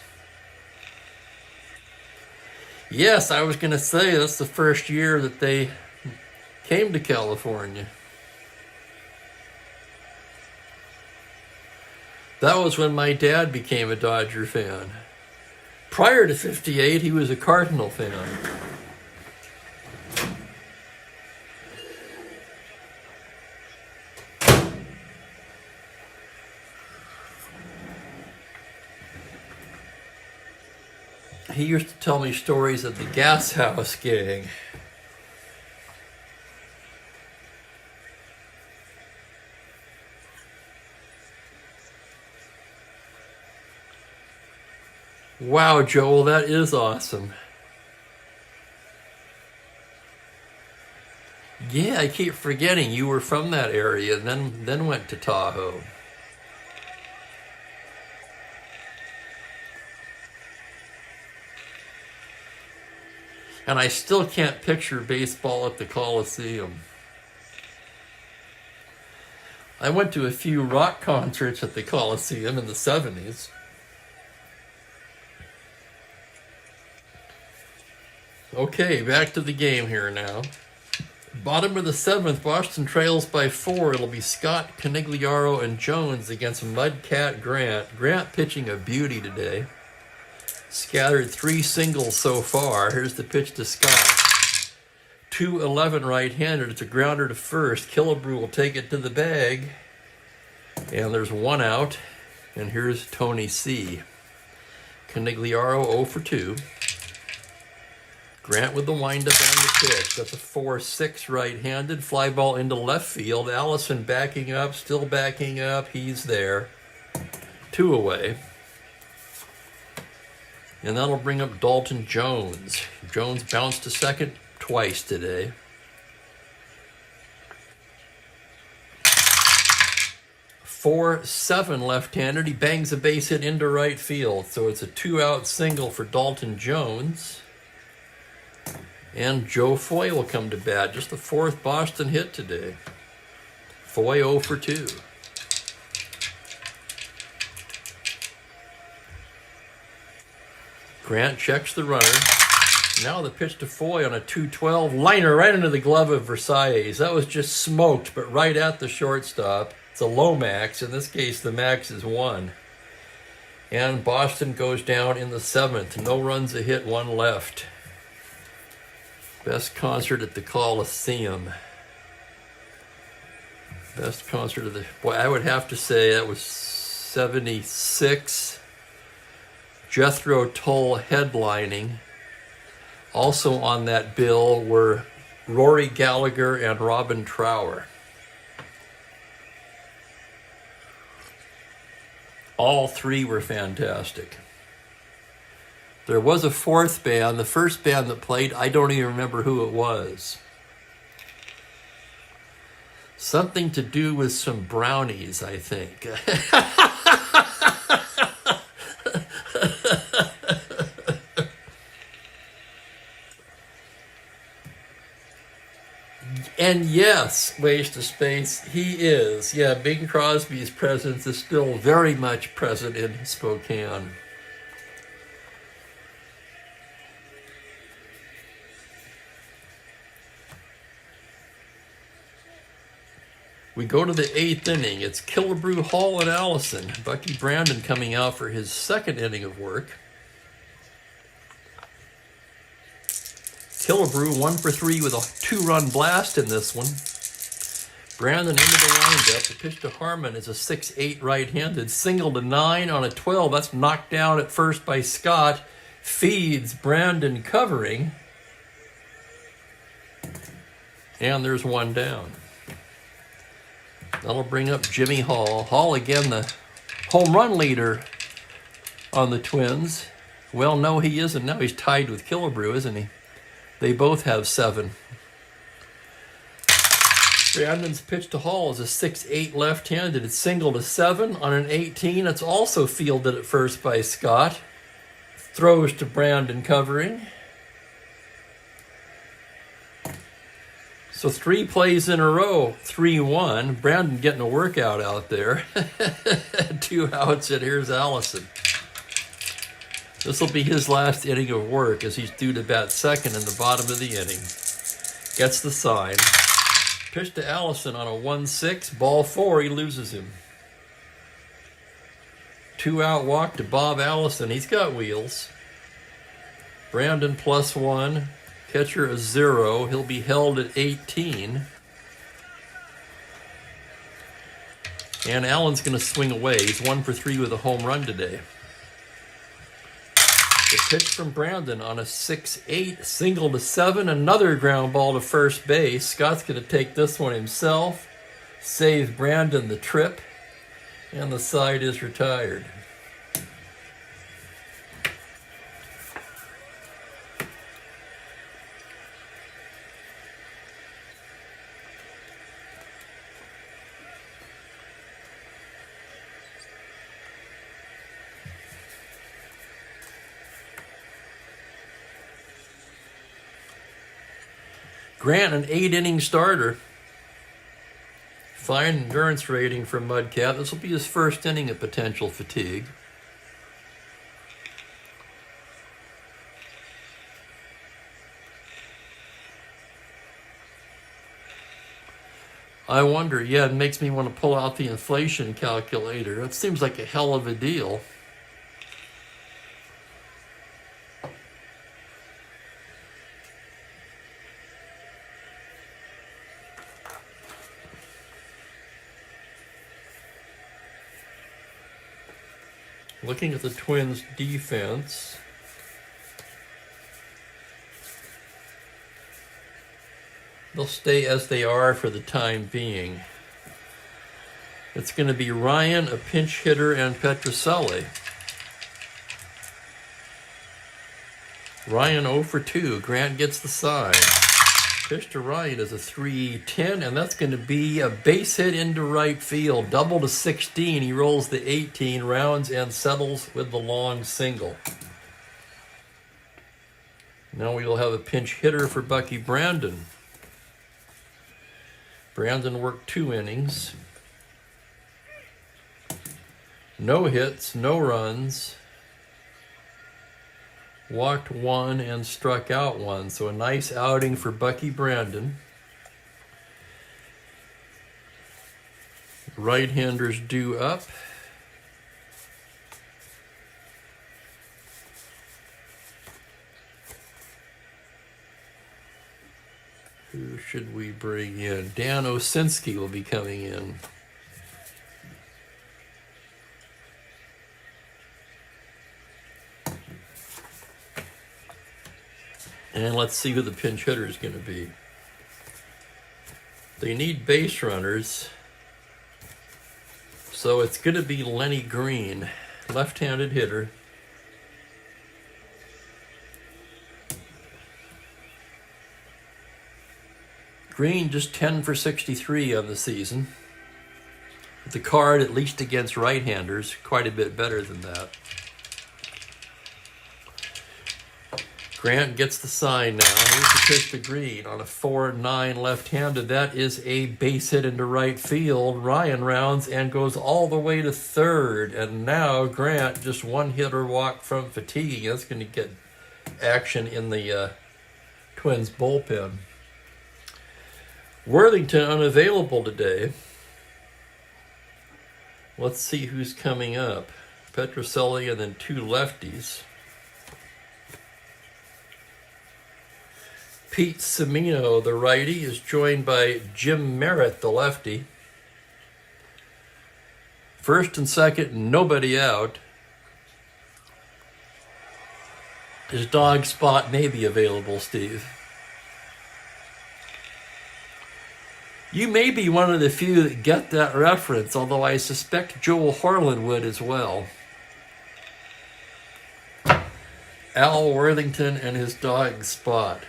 A: Yes, I was going to say that's the first year that they came to California. That was when my dad became a Dodger fan. Prior to 58, he was a Cardinal fan. He used to tell me stories of the Gas House Gang. Wow, Joel, that is awesome. Yeah, I keep forgetting you were from that area and then went to Tahoe. And I still can't picture baseball at the Coliseum. I went to a few rock concerts at the Coliseum in the 70s. Okay, back to the game here now. Bottom of the 7th, Boston trails by 4. It'll be Scott, Canigliaro, and Jones against Mudcat Grant. Grant pitching a beauty today. Scattered 3 singles so far. Here's the pitch to Scott. 2-11 right-handed. It's a grounder to first. Killebrew will take it to the bag. And there's 1 out. And here's Tony C. Canigliaro 0 for 2. Grant with the windup on the pitch. That's a 4-6 right-handed. Fly ball into left field. Allison backing up, still backing up. He's there. 2 away. And that'll bring up Dalton Jones. Jones bounced to second twice today. .47 left-handed. He bangs a base hit into right field. So it's a 2-out single for Dalton Jones. And Joe Foy will come to bat. Just the 4th Boston hit today. Foy 0 for 2. Grant checks the runner. Now the pitch to Foy on a 2-12. Liner right into the glove of Versailles. That was just smoked, but right at the shortstop. It's a low max. In this case, the max is 1. And Boston goes down in the 7th. No runs, a hit, 1 left. Best concert at the Coliseum. Best concert of the... Boy, I would have to say that was 76. Jethro Tull headlining. Also on that bill were Rory Gallagher and Robin Trower. All 3 were fantastic. There was a 4th band. The first band that played, I don't even remember who it was. Something to do with some brownies, I think. And yes, Waste of Space, he is. Yeah, Bing Crosby's presence is still very much present in Spokane. We go to the 8th inning. It's Killebrew, Hall, and Allison. Bucky Brandon coming out for his 2nd inning of work. Killebrew 1 for 3 with a 2-run blast in this one. Brandon into the windup. The pitch to Harmon is a 6-8 right-handed. Single to 9 on a 12. That's knocked down at first by Scott. Feeds Brandon covering. And there's one down. That'll bring up Jimmy Hall. Hall again, the home run leader on the Twins. Well, no, he isn't. Now he's tied with Killebrew, isn't he? They both have 7. Brandon's pitch to Hall is a 6-8 left-handed. It's single to 7 on an 18. It's also fielded at first by Scott. Throws to Brandon covering. So 3 plays in a row, 3-1. Brandon getting a workout out there. 2 outs, and here's Allison. This will be his last inning of work as he's due to bat 2nd in the bottom of the inning. Gets the sign. Pitch to Allison on a 1-6. Ball 4, he loses him. 2-out walk to Bob Allison. He's got wheels. Brandon +1. Catcher a 0. He'll be held at 18. And Allen's going to swing away. He's 1 for 3 with a home run today. The pitch from Brandon on a 6-8. Single to 7. Another ground ball to first base. Scott's going to take this one himself. Save Brandon the trip. And the side is retired. Grant, an 8-inning starter. Fine endurance rating for Mudcat. This will be his first inning of potential fatigue. I wonder, yeah, it makes me want to pull out the inflation calculator. It seems like a hell of a deal. Looking at the Twins' defense, they'll stay as they are for the time being. It's going to be Ryan, a pinch hitter, and Petrocelli. Ryan 0 for 2. Grant gets the side. Pitch to Ryan is a 3-10, and that's going to be a base hit into right field. Double to 16. He rolls the 18, rounds, and settles with the long single. Now we will have a pinch hitter for Bucky Brandon. Brandon worked 2 innings. No hits, no runs. Walked 1 and struck out 1. So a nice outing for Bucky Brandon. Right-handers due up. Who should we bring in? Dan Osinski will be coming in. And let's see who the pinch hitter is going to be. They need base runners. So it's going to be Lenny Green, left-handed hitter. Green just 10 for 63 on the season. The card, at least against right-handers, quite a bit better than that. Grant gets the sign now. Here's the pitch to Green on a 4-9 left-handed. That is a base hit into right field. Ryan rounds and goes all the way to third. And now Grant just 1 hit or walk from fatigue. That's going to get action in the Twins bullpen. Worthington unavailable today. Let's see who's coming up. Petrocelli and then two lefties. Pete Semino, the righty, is joined by Jim Merritt, the lefty. First and second, nobody out. His dog spot may be available, Steve. You may be one of the few that get that reference, although I suspect Joel Harlan would as well. Al Worthington and his dog spot.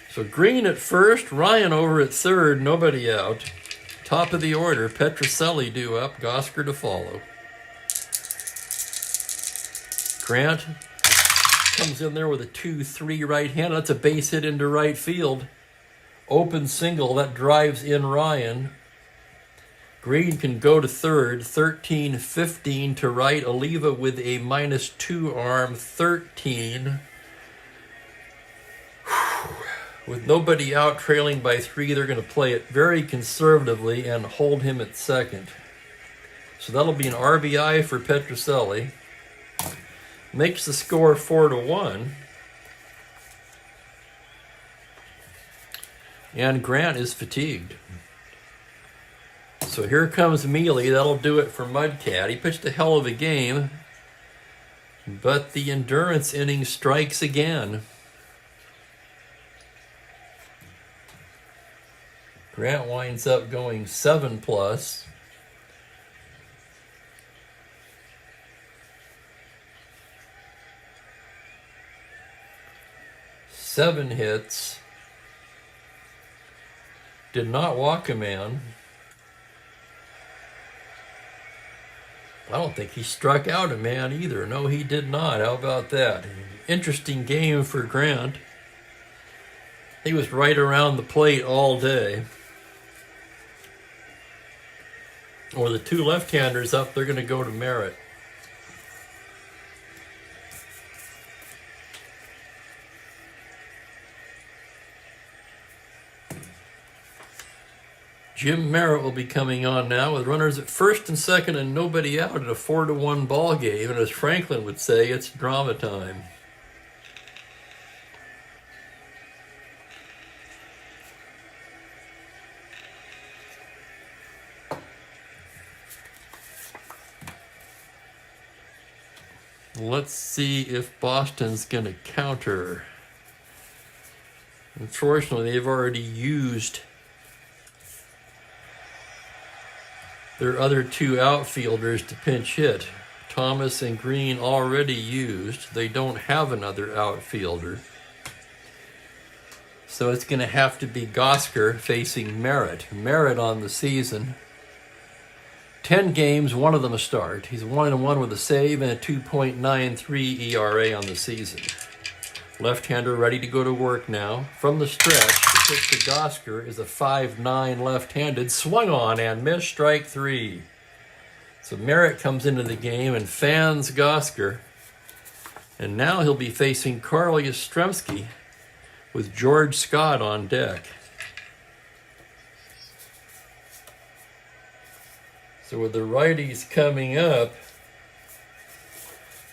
A: So Green at first, Ryan over at third, nobody out. Top of the order, Petrocelli due up, Gosker to follow. Grant comes in there with a 2-3 right hand. That's a base hit into right field. Open single, that drives in Ryan. Green can go to third, 13-15 to right. Oliva with a -2 arm, 13. With nobody out, trailing by 3, they're going to play it very conservatively and hold him at second. So that'll be an RBI for Petrocelli. Makes the score 4-1. And Grant is fatigued. So here comes Mealy. That'll do it for Mudcat. He pitched a hell of a game, but the endurance inning strikes again. Grant winds up going 7+. Seven hits. Did not walk a man. I don't think he struck out a man either. No, he did not. How about that? Interesting game for Grant. He was right around the plate all day. Or the two left-handers up, they're going to go to Merritt. Jim Merritt will be coming on now with runners at first and second and nobody out at a 4-1 ball game. And as Franklin would say, it's drama time. Let's see if Boston's going to counter. Unfortunately, they've already used their other two outfielders to pinch hit. Thomas and Green already used. They don't have another outfielder. So it's going to have to be Gosker facing Merritt. Merritt on the season. 10 games, one of them a start. He's 1-1 with a save and a 2.93 ERA on the season. Left-hander ready to go to work now. From the stretch, the pitch to Gosker is a 5-9 left-handed. Swung on and missed, strike 3. So Merritt comes into the game and fans Gosker. And now he'll be facing Carl Yastrzemski with George Scott on deck. So with the righties coming up,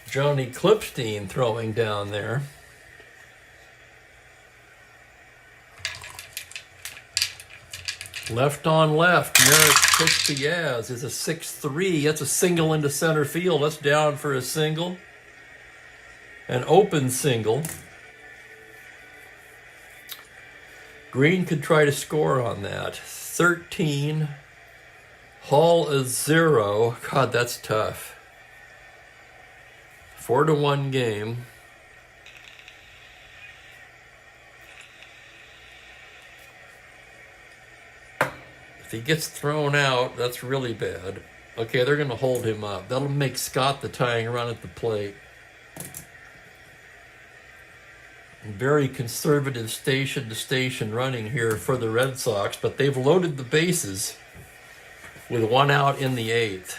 A: Johnny Klipstein throwing down there. Left on left, Merritt's pitch to Yaz is a 6-3. That's a single into center field. That's down for a single. An open single. Green could try to score on that. 13. Hall is 0. God, that's tough. 4-1 game. If he gets thrown out, that's really bad. Okay, they're going to hold him up. That'll make Scott the tying run at the plate. Very conservative station-to-station running here for the Red Sox, but they've loaded the bases with one out in the 8th.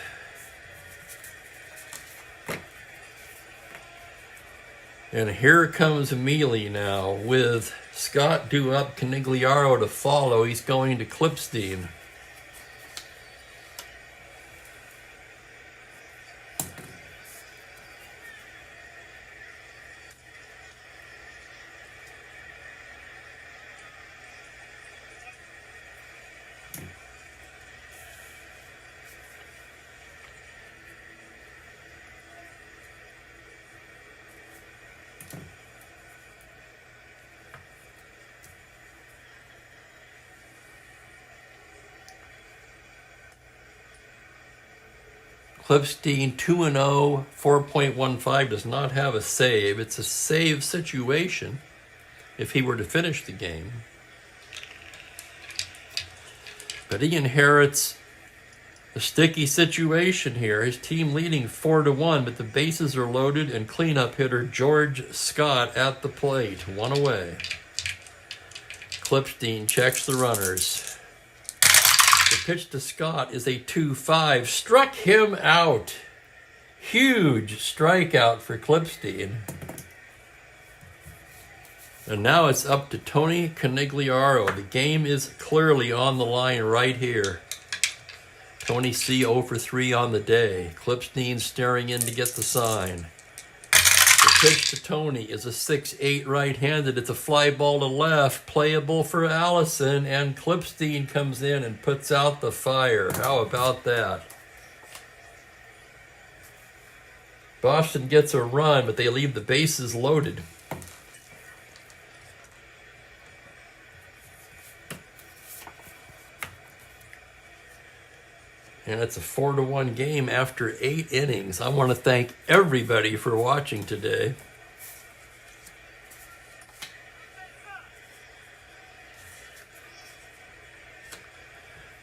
A: And here comes Mealy now with Scott due up, Canigliaro to follow. He's going to Klipstein. Klipstein 2-0, 4.15, does not have a save. It's a save situation if he were to finish the game. But he inherits a sticky situation here. His team leading 4-1, but the bases are loaded, and cleanup hitter George Scott at the plate. One away. Klipstein checks the runners. The pitch to Scott is a 2-5. Struck him out. Huge strikeout for Klipstein. And now it's up to Tony Canigliaro. The game is clearly on the line right here. Tony C 0 for 3 on the day. Klipstein staring in to get the sign. The pitch to Tony is a 6-8 right-handed. It's a fly ball to left, playable for Allison, and Klipstein comes in and puts out the fire. How about that? Boston gets a run, but they leave the bases loaded. And it's a 4-1 game after 8 innings. I want to thank everybody for watching today.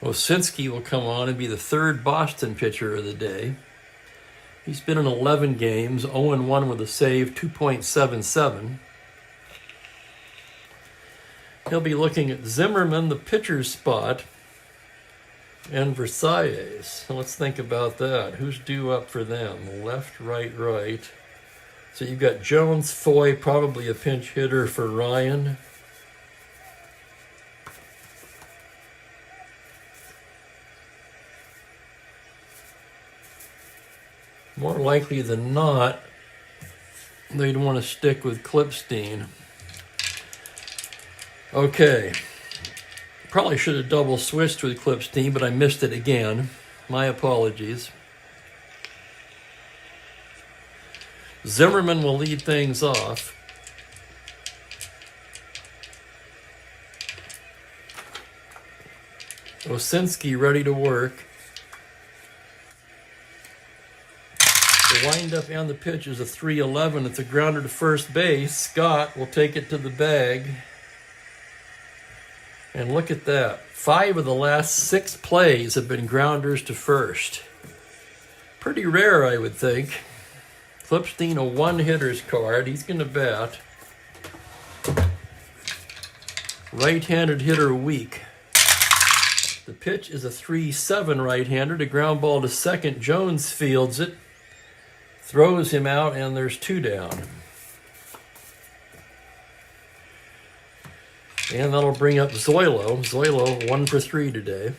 A: Osinski will come on and be the third Boston pitcher of the day. He's been in 11 games, 0-1 with a save, 2.77. He'll be looking at Zimmerman, the pitcher's spot, and Versailles. So let's think about that. Who's due up for them? Left, right, right. So you've got Jones, Foy, probably a pinch hitter for Ryan. More likely than not, they'd want to stick with Klipstein. Okay. Probably should have double switched with Klipstein, but I missed it again. My apologies. Zimmerman will lead things off. Osinski ready to work. The windup and the pitch is a 3-11. It's a grounder to first base. Scott will take it to the bag. And look at that. 5 of the last 6 plays have been grounders to first. Pretty rare, I would think. Klipstein, a one-hitter's card. He's going to bat. Right-handed hitter weak. The pitch is a 3-7 right-hander. A ground ball to second. Jones fields it. Throws him out, and there's 2 down. And that'll bring up Zoilo. Zoilo 1 for 3 today.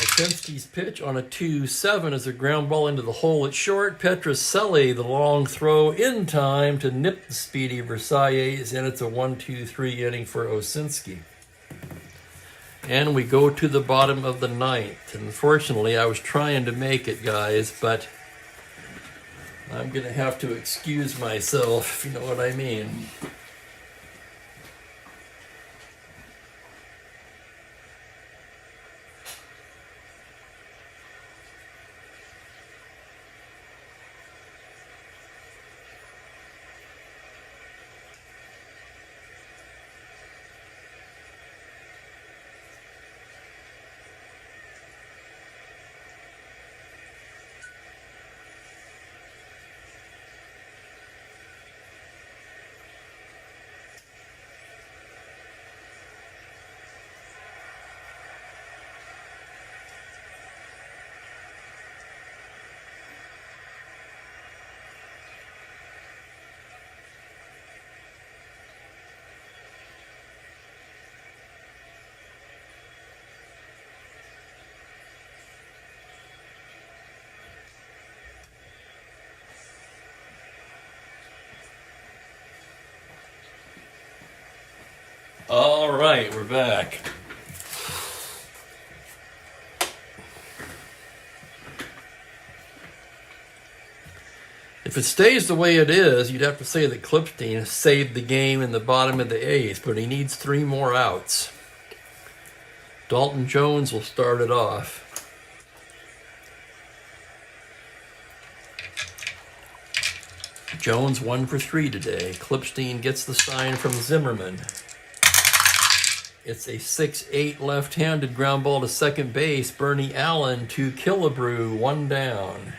A: Osinski's pitch on a 2-7 is a ground ball into the hole at short. Petrocelli, the long throw in time to nip the speedy Versailles, and it's a 1-2-3 inning for Osinski. And we go to the bottom of the 9th. Unfortunately, I was trying to make it, guys, but I'm going to have to excuse myself, if you know what I mean. All right, we're back. If it stays the way it is, you'd have to say that Clipstein saved the game in the bottom of the eighth, but he needs 3 more outs. Dalton Jones will start it off. Jones 1 for 3 today. Clipstein gets the sign from Zimmerman. It's a 6-8 left-handed ground ball to second base. Bernie Allen to Killebrew, 1 down.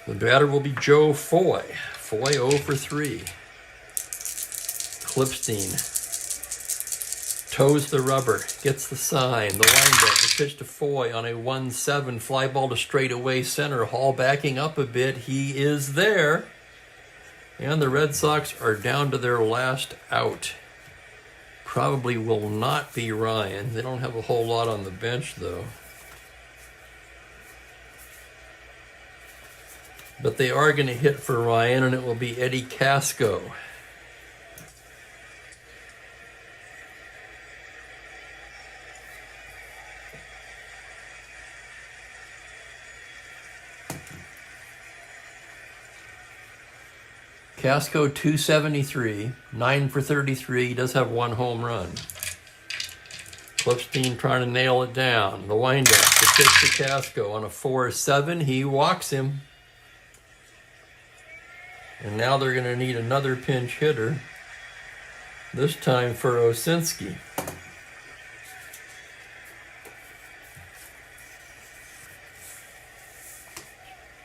A: The batter will be Joe Foy. Foy 0 for 3. Clipstein toes the rubber, gets the sign, the windup, the pitch to Foy on a 1-7 fly ball to straightaway center. Hall backing up a bit. He is there. And the Red Sox are down to their last out. Probably will not be Ryan. They don't have a whole lot on the bench, though. But they are going to hit for Ryan, and it will be Eddie Casco. Casco 273, 9 for 33. He does have 1 home run. Clipstein trying to nail it down. The windup, the pitch to Casco on a 4-7. He walks him. And now they're going to need another pinch hitter, this time for Osinski.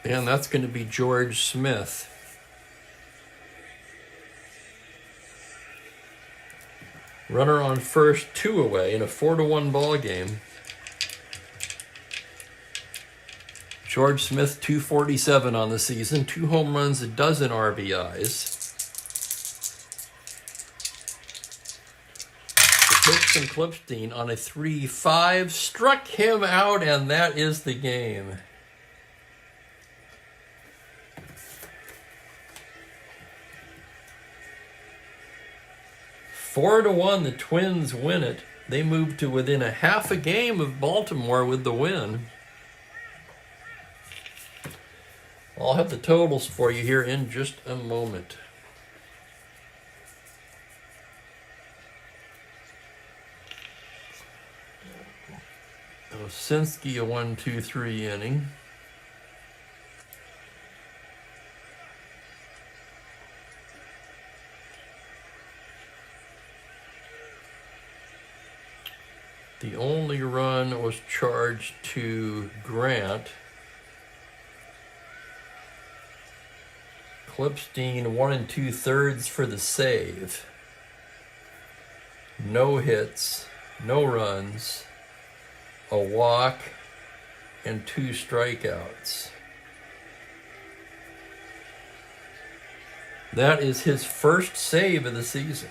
A: And that's going to be George Smith. Runner on first, 2 away in a 4-1 ball game. George Smith, 247 on the season, 2 home runs, a dozen RBIs. The pitch from Clipstein on a 3-5 struck him out, and that is the game. Four to 1, the Twins win it. They move to within a half a game of Baltimore with the win. I'll have the totals for you here in just a moment. Osinski, a 1-2-3 inning. The only run was charged to Grant. Clipstein 1 2/3 for the save. No hits, no runs, a walk, and 2 strikeouts. That is his first save of the season.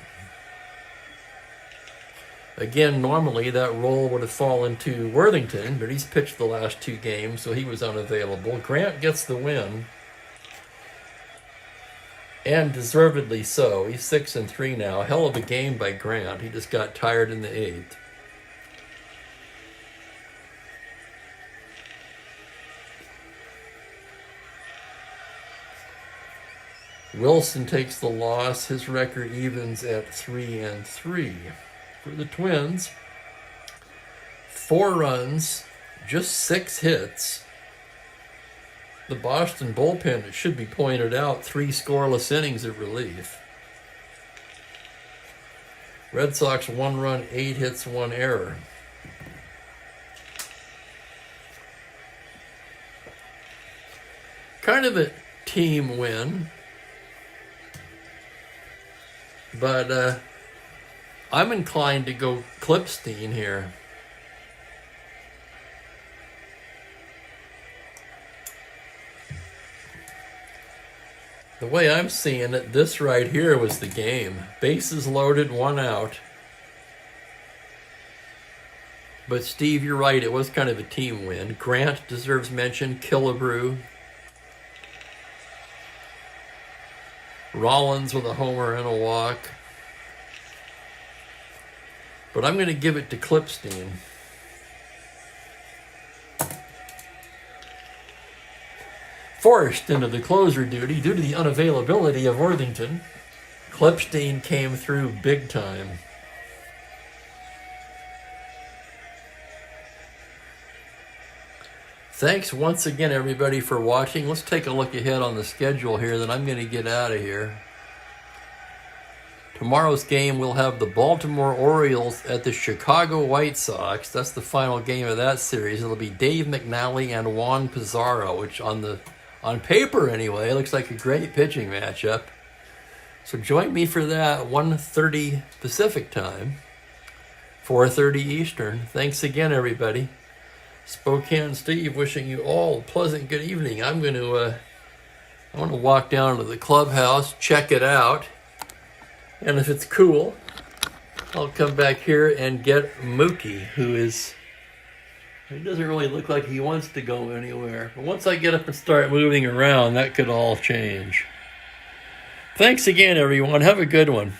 A: Again, normally that role would have fallen to Worthington, but he's pitched the last 2 games, so he was unavailable. Grant gets the win, and deservedly so. He's 6-3 now. Hell of a game by Grant. He just got tired in the 8th. Wilson takes the loss. His record evens at 3-3. For the Twins, 4 runs, just 6 hits. The Boston bullpen, it should be pointed out, 3 scoreless innings of relief. Red Sox 1 run, 8 hits, 1 error. Kind of a team win, but I'm inclined to go Clipstein here. The way I'm seeing it, this right here was the game. Bases loaded, 1 out. But Steve, you're right, it was kind of a team win. Grant deserves mention, Killebrew. Rollins with a homer and a walk. But I'm going to give it to Clipstein. Forced into the closer duty due to the unavailability of Worthington, Clipstein came through big time. Thanks once again, everybody, for watching. Let's take a look ahead on the schedule here, then I'm going to get out of here. Tomorrow's game, we'll have the Baltimore Orioles at the Chicago White Sox. That's the final game of that series. It'll be Dave McNally and Juan Pizarro, which on paper anyway, looks like a great pitching matchup. So join me for that, 1:30 Pacific time, 4:30 Eastern. Thanks again, everybody. Spokane Steve wishing you all a pleasant good evening. I want to walk down to the clubhouse, check it out, and if it's cool, I'll come back here and get Mookie, he doesn't really look like he wants to go anywhere. But once I get up and start moving around, that could all change. Thanks again, everyone. Have a good one.